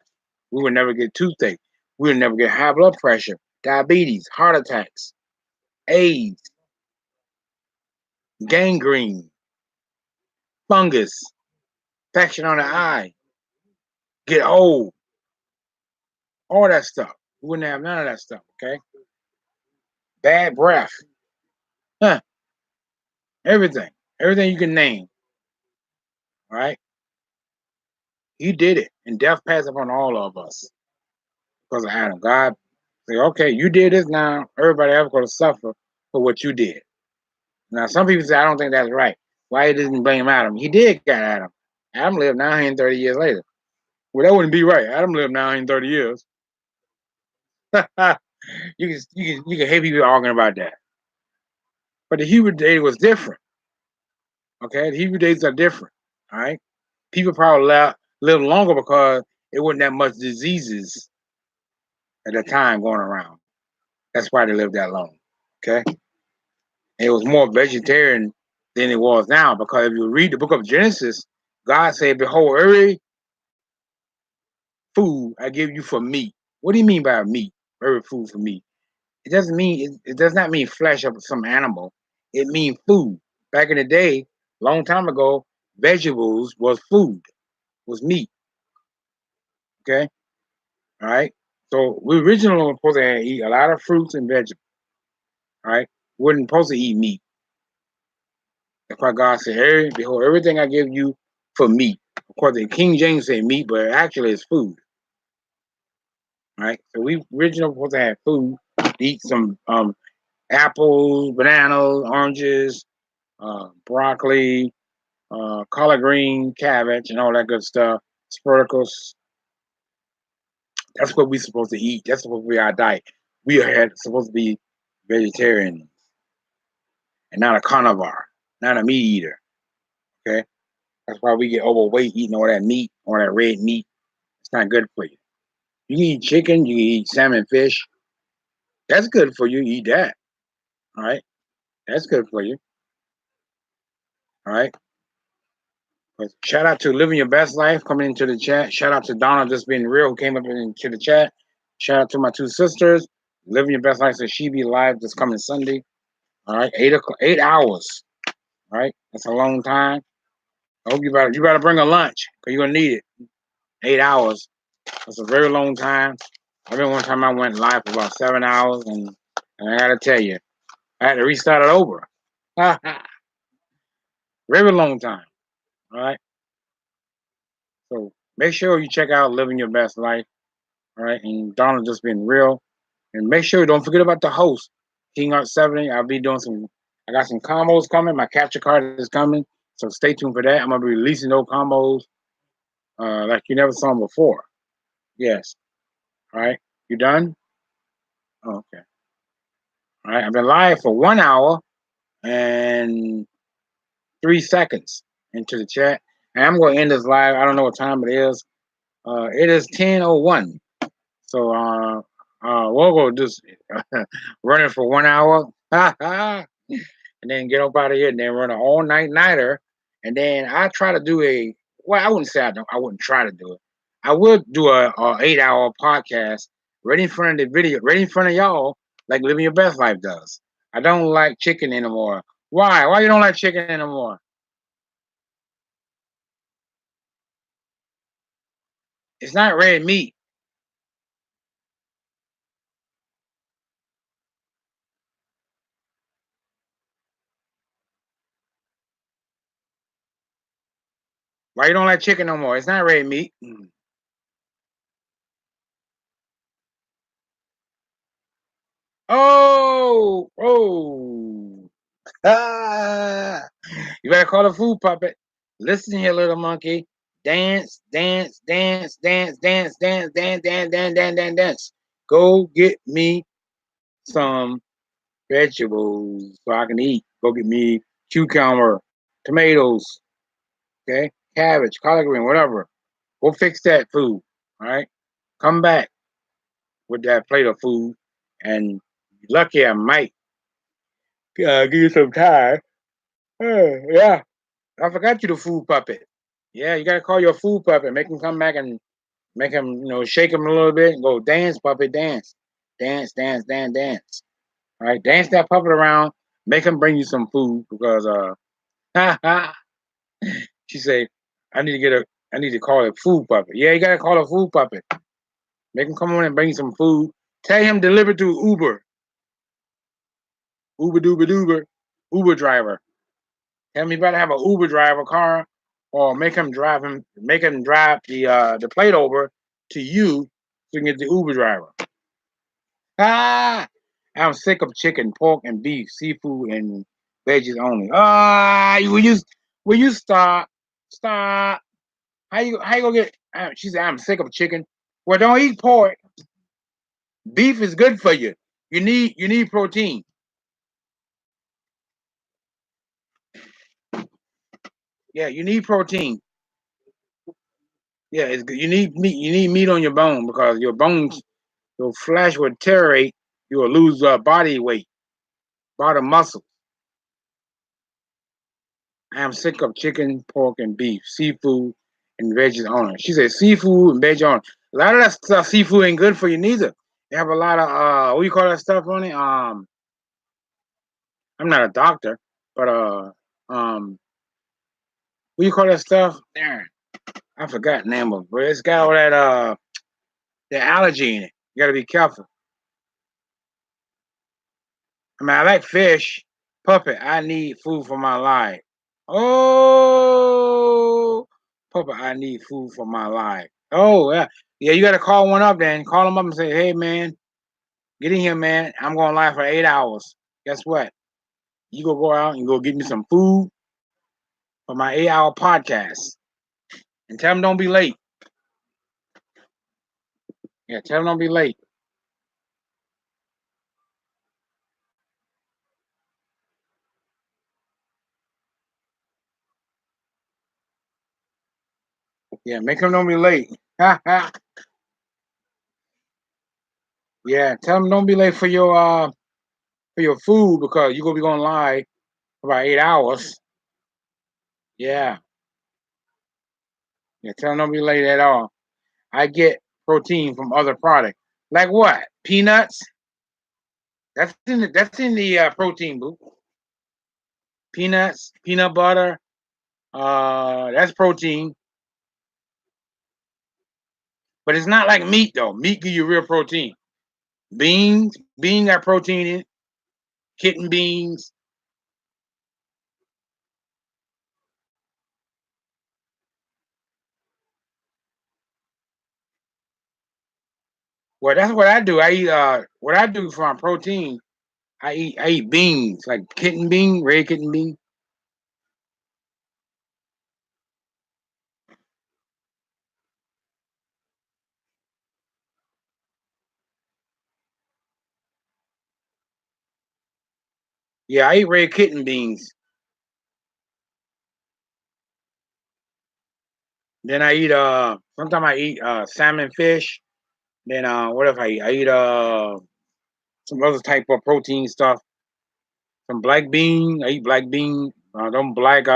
We would never get toothache. We would never get high blood pressure, diabetes, heart attacks, AIDS, gangrene, fungus, infection on the eye, get old, all that stuff. We wouldn't have none of that stuff, okay? Bad breath, huh? Everything, everything you can name, all right? He did it, and death passed upon all of us because of Adam. God said, okay, you did this now, everybody else going to suffer for what you did. Now, some people say, I don't think that's right. Why he didn't blame Adam? He did got Adam. Adam lived 930 years later. Well, that wouldn't be right. Adam lived 930 years. you can hate people arguing about that. But the Hebrew day was different. Okay, the Hebrew days are different. All right, people probably lived longer because it wasn't that much diseases at the time going around. That's why they lived that long. Okay, and it was more vegetarian than it was now because if you read the book of Genesis, God said, "Behold, every food I give you for meat." What do you mean by meat? Every food for meat. It does not mean flesh of some animal. It means food. Back in the day, long time ago, vegetables was food, was meat. Okay, all right. So we originally were supposed to eat a lot of fruits and vegetables. All right, we wasn't supposed to eat meat. That's why God said, "Hey, behold, everything I give you for meat." Of course, the King James say meat, but actually it's food. All right, so we originally supposed to have food, eat some apples, bananas, oranges, broccoli, collard green, cabbage, and all that good stuff. Spartacus. That's what we're supposed to eat. That's supposed to be our diet. We are supposed to be vegetarian and not a carnivore, not a meat eater. Okay, that's why we get overweight eating all that meat, all that red meat. It's not good for you. You can eat chicken, you can eat salmon, fish. That's good for you. Eat that. All right, that's good for you. All right. But shout out to Living Your Best Life coming into the chat. Shout out to Donna Just Being Real who came up into the chat. Shout out to my two sisters. Living Your Best Life says she be live this coming Sunday. All right, 8 hours. All right, that's a long time. I hope you better bring a lunch because you're gonna need it. 8 hours. That's a very long time. I remember one time I went live for about 7 hours, and I gotta tell you, I had to restart it over. Very long time. All right. So make sure you check out Living Your Best Life. All right, and Donna Just Being Real. And make sure don't forget about the host, King Art 70. I'll be doing I got some combos coming. My capture card is coming. So stay tuned for that. I'm gonna be releasing those combos like you never saw them before. Yes. All right. You done? Oh, okay. All right. I've been live for 1 hour and 3 seconds into the chat. And I'm going to end this live. I don't know what time it is. It is 10:01. So we'll go just running for 1 hour. And then get up out of here and then run an all night nighter. And then I try to do I wouldn't say I wouldn't try to do it. I would do a 8 hour podcast right in front of the video, right in front of y'all, like Living Your Best Life does. I don't like chicken anymore. Why? Why you don't like chicken anymore? It's not red meat. Why you don't like chicken no more? It's not red meat. Oh. Ah. You better call a food puppet. Listen here, little monkey. Dance, dance, dance, dance, dance, dance, dance, dance, dance, dance, dance, dance. Go get me some vegetables so I can eat. Go get me cucumber, tomatoes, okay, cabbage, collard green, whatever. Go fix that food. All right. Come back with that plate of food, and lucky I might give you some time. Yeah, I forgot you the food puppet. Yeah, you gotta call your food puppet. Make him come back and make him, shake him a little bit and go dance, puppet, dance, dance, dance, dance, dance. All right, dance that puppet around. Make him bring you some food because she say, I need to call a food puppet. Yeah, you gotta call a food puppet. Make him come on and bring you some food. Tell him deliver to Uber, Uber doober doober, Uber driver. Tell him he better have an Uber driver car, or make him drive the plate over to you so you can get the Uber driver. Ah, I'm sick of chicken, pork, and beef, seafood, and veggies only. Will you stop? Stop. How you gonna get? She said I'm sick of chicken. Well, don't eat pork. Beef is good for you. You need protein. Yeah, you need protein. Yeah, it's good. You need meat. You need meat on your bone because your flesh will deteriorate. You will lose body weight, body muscle. I am sick of chicken, pork, and beef, seafood, and veggies only. She said seafood and veg only. A lot of that stuff, seafood ain't good for you neither. They have a lot of what do you call that stuff on it? I'm not a doctor, but what do you call that stuff? Darn, I forgot the name of it, but it's got all that the allergy in it. You gotta be careful. I mean, I like fish. Puppet, I need food for my life. Oh, Puppet, I need food for my life. Oh, yeah. Yeah, you got to call one up then. Call them up and say, hey, man, get in here, man. I'm going live for 8 hours. Guess what? You go out and go get me some food for my 8 hour podcast. And tell them don't be late. Yeah, tell them don't be late. Yeah, make them don't be late. Yeah, tell them don't be late for your food because you're gonna be going live for about 8 hours. Yeah. Yeah, tell them don't be late at all. I get protein from other products. Like what? Peanuts? That's in the protein book. Peanuts, peanut butter. That's protein, but it's not like meat though. Meat give you real protein. Beans got protein in it. Kidney beans. Well, that's what I do. I eat what I do for my protein. I eat beans like kidney bean, red kidney bean. Yeah, I eat red kidney beans. Then I eat sometimes I eat salmon fish. Then what if I eat? I eat some other type of protein stuff. Some black bean. I eat black bean. Those black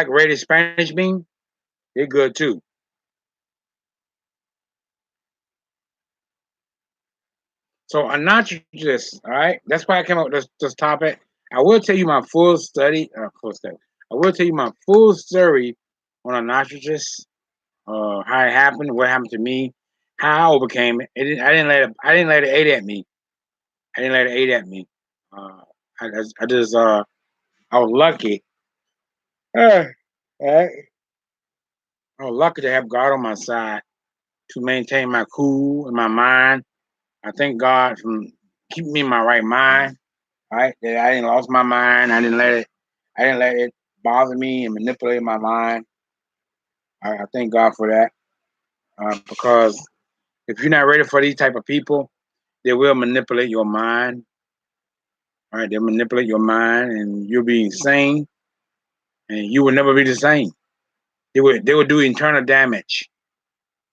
red Spanish bean. They're good too. So a narcissist, all right. That's why I came up with this topic. I will tell you my full study. I will tell you my full story on a narcissist, how it happened, what happened to me, how I overcame it. I didn't let it eat at me. I didn't let it eat at me. Uh, I just I was lucky. Uh, I was lucky to have God on my side to maintain my cool and my mind. I thank God from keeping me in my right mind. Right, that I didn't lost my mind. I didn't let it bother me and manipulate my mind. I thank God for that because if you're not ready for these type of people, they will manipulate your mind. Right, they'll manipulate your mind, and you'll be insane, and you will never be the same. They would do internal damage.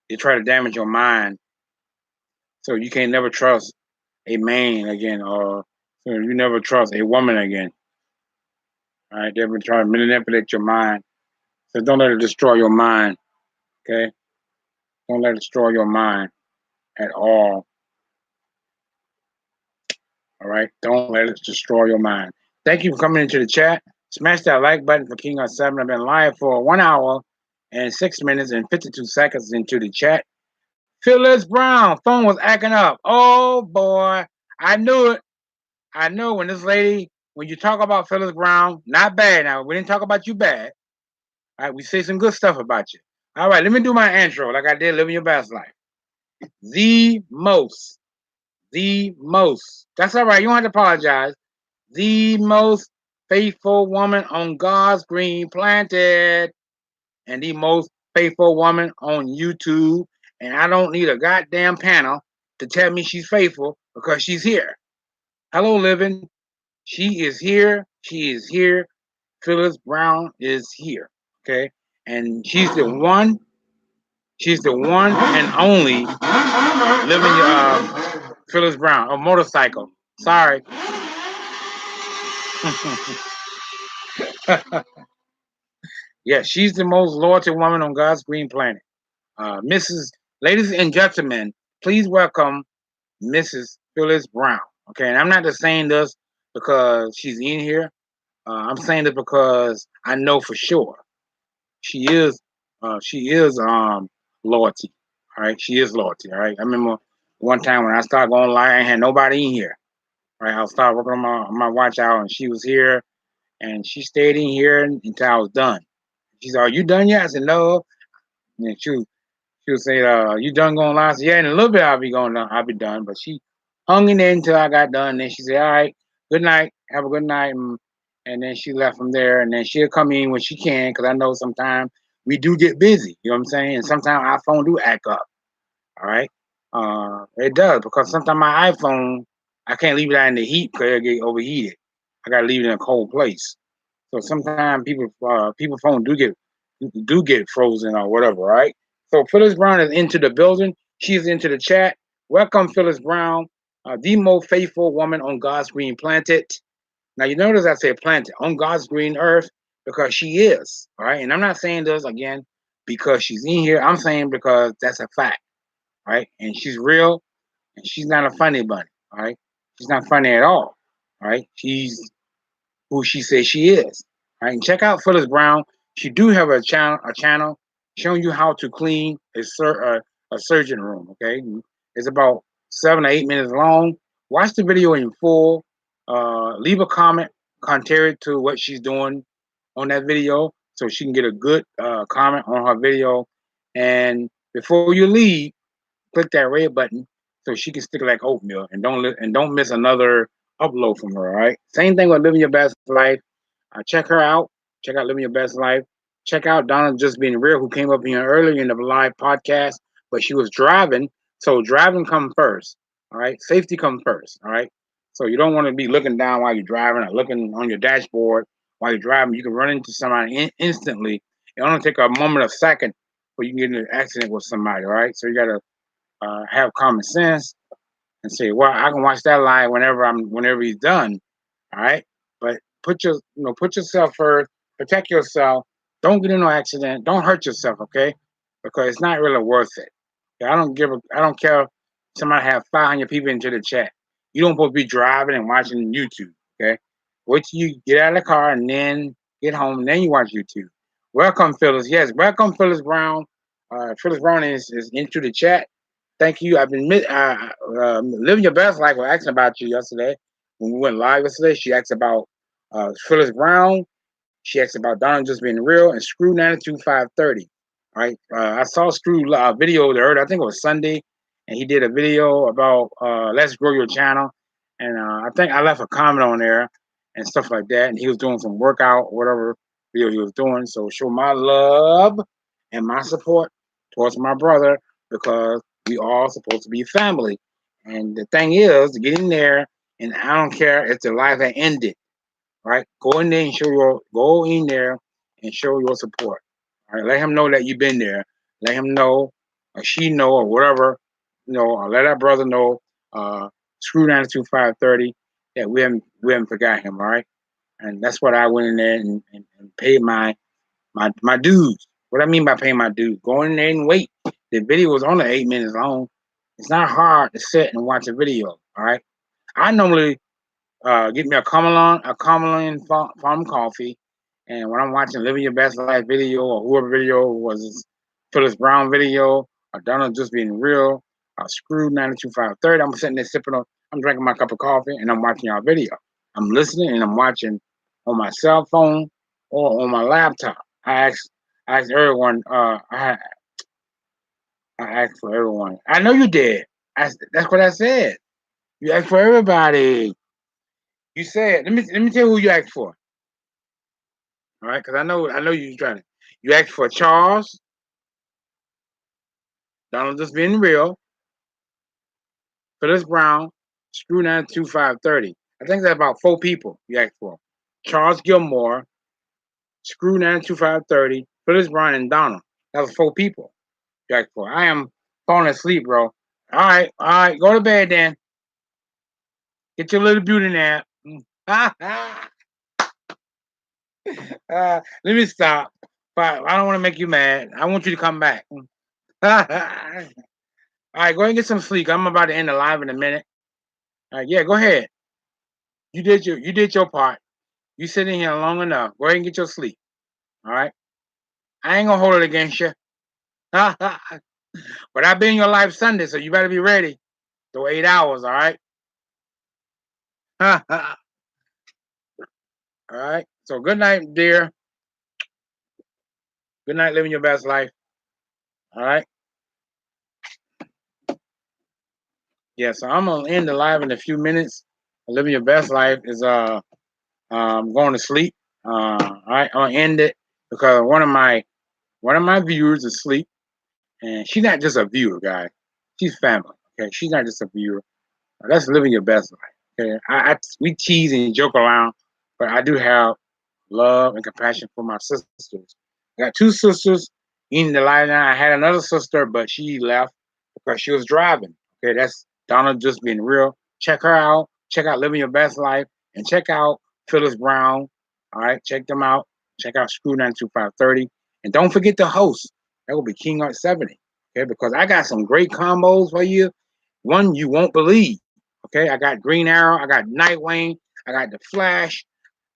They try to damage your mind, so you can't never trust a man again, or so you never trust a woman again. All right, they've been trying to manipulate your mind, so don't let it destroy your mind. Okay, don't let it destroy your mind at all. All right, don't let it destroy your mind. Thank you for coming into the chat. Smash that like button for King of Seven. I've been live for 1 hour and 6 minutes and 52 seconds into the chat. Phyllis Brown, phone was acting up. Oh boy, I knew it. I know when this lady, when you talk about Phyllis Brown, not bad. Now we didn't talk about you bad. All right, we say some good stuff about you. All right, let me do my intro like I did Living Your Best Life. The most, the most. That's all right. You don't have to apologize. The most faithful woman on God's green planet, and the most faithful woman on YouTube. And I don't need a goddamn panel to tell me she's faithful because she's here. Hello, living. She is here. She is here. Phyllis Brown is here. Okay. And she's the one. She's the one and only living Phyllis Brown. A motorcycle. Sorry. Yeah, she's the most loyal woman on God's green planet. Mrs. Ladies and gentlemen, please welcome Mrs. Phyllis Brown. Okay, and I'm not just saying this because she's in here. I'm saying this because I know for sure she is. She is loyalty. All right, she is loyalty. All right, I remember one time when I started going live, I had nobody in here. Right, I started working on my watch out, and she was here, and she stayed in here until I was done. She said, "Are you done yet?" I said, "No." And she would say, "You done going live?" I said, "Yeah, in a little bit I'll be going done. I'll be done." But she hung in there until I got done. And then she said, "All right, good night. Have a good night." And then she left from there. And then she'll come in when she can, because I know sometimes we do get busy. You know what I'm saying? And sometimes our phone do act up. All right, it does because sometimes my iPhone I can't leave it out in the heat because it get overheated. I gotta leave it in a cold place. So sometimes people phone do get frozen or whatever, right? So Phyllis Brown is into the building. She's into the chat. Welcome, Phyllis Brown, the most faithful woman on God's green planet. Now you notice I said planet on God's green earth because she is, all right. And I'm not saying this again because she's in here. I'm saying because that's a fact, right? And she's real, and she's not a funny bunny, all right? She's not funny at all, all right? She's who she says she is. All right, and check out Phyllis Brown. She do have a channel showing you how to clean a surgeon room. Okay, it's about 7 or 8 minutes long. Watch the video in full. Leave a comment contrary to what she's doing on that video, so she can get a good comment on her video. And before you leave, click that red button so she can stick it like oatmeal and don't miss another upload from her. All right. Same thing with living your best life. Check her out. Check out living your best life. Check out Donna just being real, who came up here earlier in the live podcast, but she was driving. So driving come first. All right. Safety comes first. All right. So you don't want to be looking down while you're driving or looking on your dashboard while you're driving. You can run into somebody instantly. It only take a moment, a second, for you can get in an accident with somebody. All right, so you gotta have common sense and say, well, I can watch that live whenever he's done. All right. But put yourself first, protect yourself, don't get in no accident, don't hurt yourself, okay? Because it's not really worth it. Okay? I don't care if somebody have 500 people into the chat. You don't supposed to be driving and watching YouTube, okay? Wait till you get out of the car and then get home and then you watch YouTube. Welcome, Phyllis. Yes, welcome, Phyllis Brown. Phyllis Brown is into the chat. Thank you. I've been living your best life. We're asking about you yesterday when we went live yesterday. She asked about Phyllis Brown. She asked about Donald just being real and Screw 92530. All right. I saw Screw video there. I think it was Sunday, and he did a video about Let's Grow Your Channel. And I think I left a comment on there and stuff like that. And he was doing some workout, whatever video he was doing. So show my love and my support towards my brother because we all supposed to be family. And the thing is, to get in there, and I don't care if the life had ended, right? Go in there and go in there and show your support. All right, let him know that you've been there. Let him know, or she know, or whatever, or let our brother know. Screw 92530 that we haven't forgot him. All right, and that's what I went in there and paid my dues. What I mean by paying my dues, go in there and wait. The video was only 8 minutes long. It's not hard to sit and watch a video. All right, I normally get me a Cumberland Farm coffee. And when I'm watching Living Your Best Life video or whoever video was this Phyllis Brown video or Donald just being real, Screw 92530, I'm sitting there I'm drinking my cup of coffee and I'm watching our video. I'm listening and I'm watching on my cell phone or on my laptop. I asked everyone, I asked for everyone. I know you did. That's what I said. You asked for everybody. You said, let me tell you who you asked for. All right, because I know you trying to. You asked for Charles, Donald just being real, Phyllis Brown, Screw 92530. I think that's about 4 people you asked for. Charles Gilmore, Screw 92530, Phyllis Brown, and Donald. That was 4 people you asked for. I am falling asleep, bro. All right, go to bed then. Get your little beauty nap. Let me stop. But I don't want to make you mad. I want you to come back. All right, go ahead and get some sleep. I'm about to end the live in a minute. All right, yeah, go ahead. You did your part. You sitting here long enough. Go ahead and get your sleep. All right. I ain't gonna hold it against you. But I've been in your life Sunday, so you better be ready. So 8 hours, all right? All right. So good night, dear. Good night, living your best life. All right. Yeah, so I'm gonna end the live in a few minutes. Living your best life is going to sleep. All right, I'm gonna end it because one of my viewers is asleep, and she's not just a viewer, guys. She's family. Okay, she's not just a viewer. That's living your best life. Okay, we tease and joke around, but I do have love and compassion for my sisters. I got 2 sisters in the line now. I had another sister, but she left because she was driving. Okay, that's Donna just being real. Check her out. Check out Living Your Best Life and check out Phyllis Brown. All right, check them out. Check out Screw 92530. And don't forget the host. That will be King Art 70. Okay, because I got some great combos for you. One you won't believe. Okay, I got Green Arrow, I got Nightwing, I got the Flash,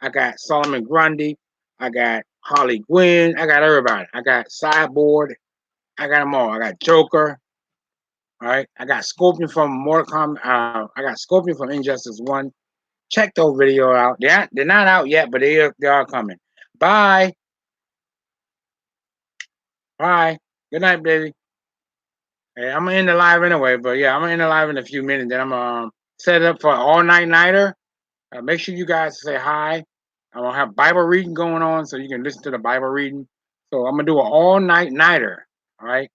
I got Solomon Grundy, I got Harley Quinn, I got everybody. I got Cyborg, I got them all. I got Joker, all right. I got Scorpion from Mortal Kombat. I got Scorpion from Injustice One. Check those videos out. They're not out yet, but they are coming. Bye, bye. Good night, baby. Hey, I'm gonna end the live anyway, but yeah, I'm gonna end the live in a few minutes. Then I'm gonna set it up for an all-night nighter. Make sure you guys say hi. I'm gonna have Bible reading going on, so you can listen to the Bible reading. So I'm gonna do an all-night nighter. All right.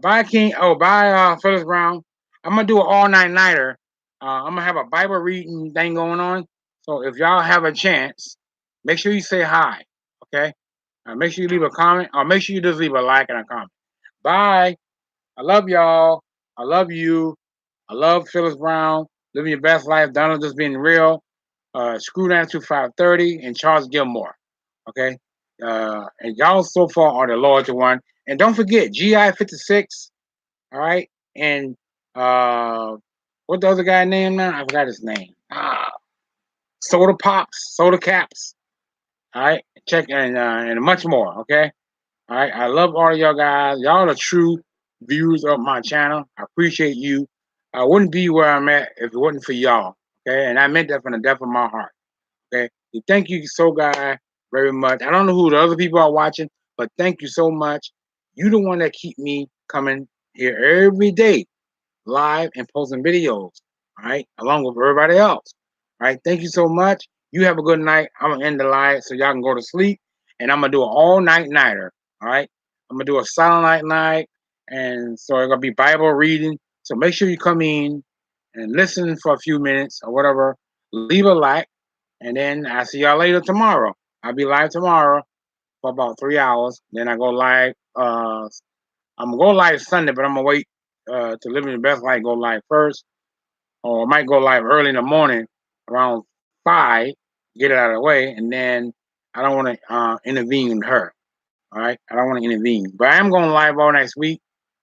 Bye, King. Oh, bye, Phyllis Brown. I'm gonna do an all-night nighter. I'm gonna have a Bible reading thing going on. So if y'all have a chance, make sure you say hi. Okay. Make sure you leave a comment, or make sure you just leave a like and a comment. Bye. I love y'all. I love you. I love Phyllis Brown. Living your best life. Donald just being real. Screw down to 530 and Charles Gilmore. Okay. And y'all so far are the loyalty one. And don't forget GI 56. All right. And what the other guy name now? I forgot his name. Soda Pops, Soda Caps. All right. Check and much more. Okay. All right. I love all of y'all guys. Y'all are the true viewers of my channel. I appreciate you. I wouldn't be where I'm at if it wasn't for y'all. Okay. And I meant that from the depth of my heart. Okay. Thank you so guy very much. I don't know who the other people are watching, but thank you so much. You the one that keep me coming here every day, live and posting videos. All right, along with everybody else. All right. Thank you so much. You have a good night. I'm gonna end the live so y'all can go to sleep. And I'm gonna do an all night nighter. All right. I'm gonna do a silent night. And so it's gonna be Bible reading. So make sure you come in and listen for a few minutes or whatever. Leave a like. And then I see y'all later tomorrow. I'll be live tomorrow for about 3 hours. Then I go live. I'm gonna go live Sunday, but I'm gonna wait to Living the Best Life go live first, or I might go live early in the morning around 5, get it out of the way, and then I don't want to intervene with her. All right, I don't want to intervene, but I am going live all next week,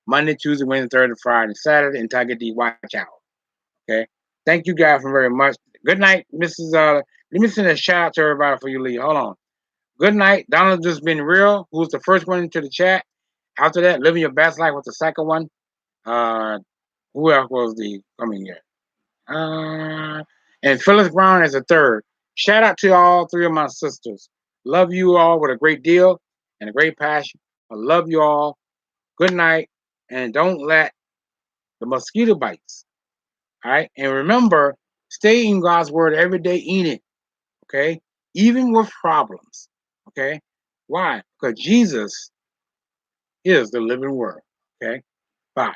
Monday, Tuesday, Wednesday, Thursday, Friday, Saturday, until I get these watch out. Okay, thank you guys very much. Good night, Mrs. Let me send a shout out to everybody for you leave. Hold on. Good night. Donald just been real. Who was the first one into the chat? After that, living your best life was the second one. Uh, who else was the coming here? And Phyllis Brown is the third. Shout out to all three of my sisters. Love you all with a great deal and a great passion. I love you all. Good night. And don't let the mosquito bites. All right. And remember, stay in God's word every day, in it. Okay. Even with problems. Okay. Why? Because Jesus is the living word. Okay. Bye.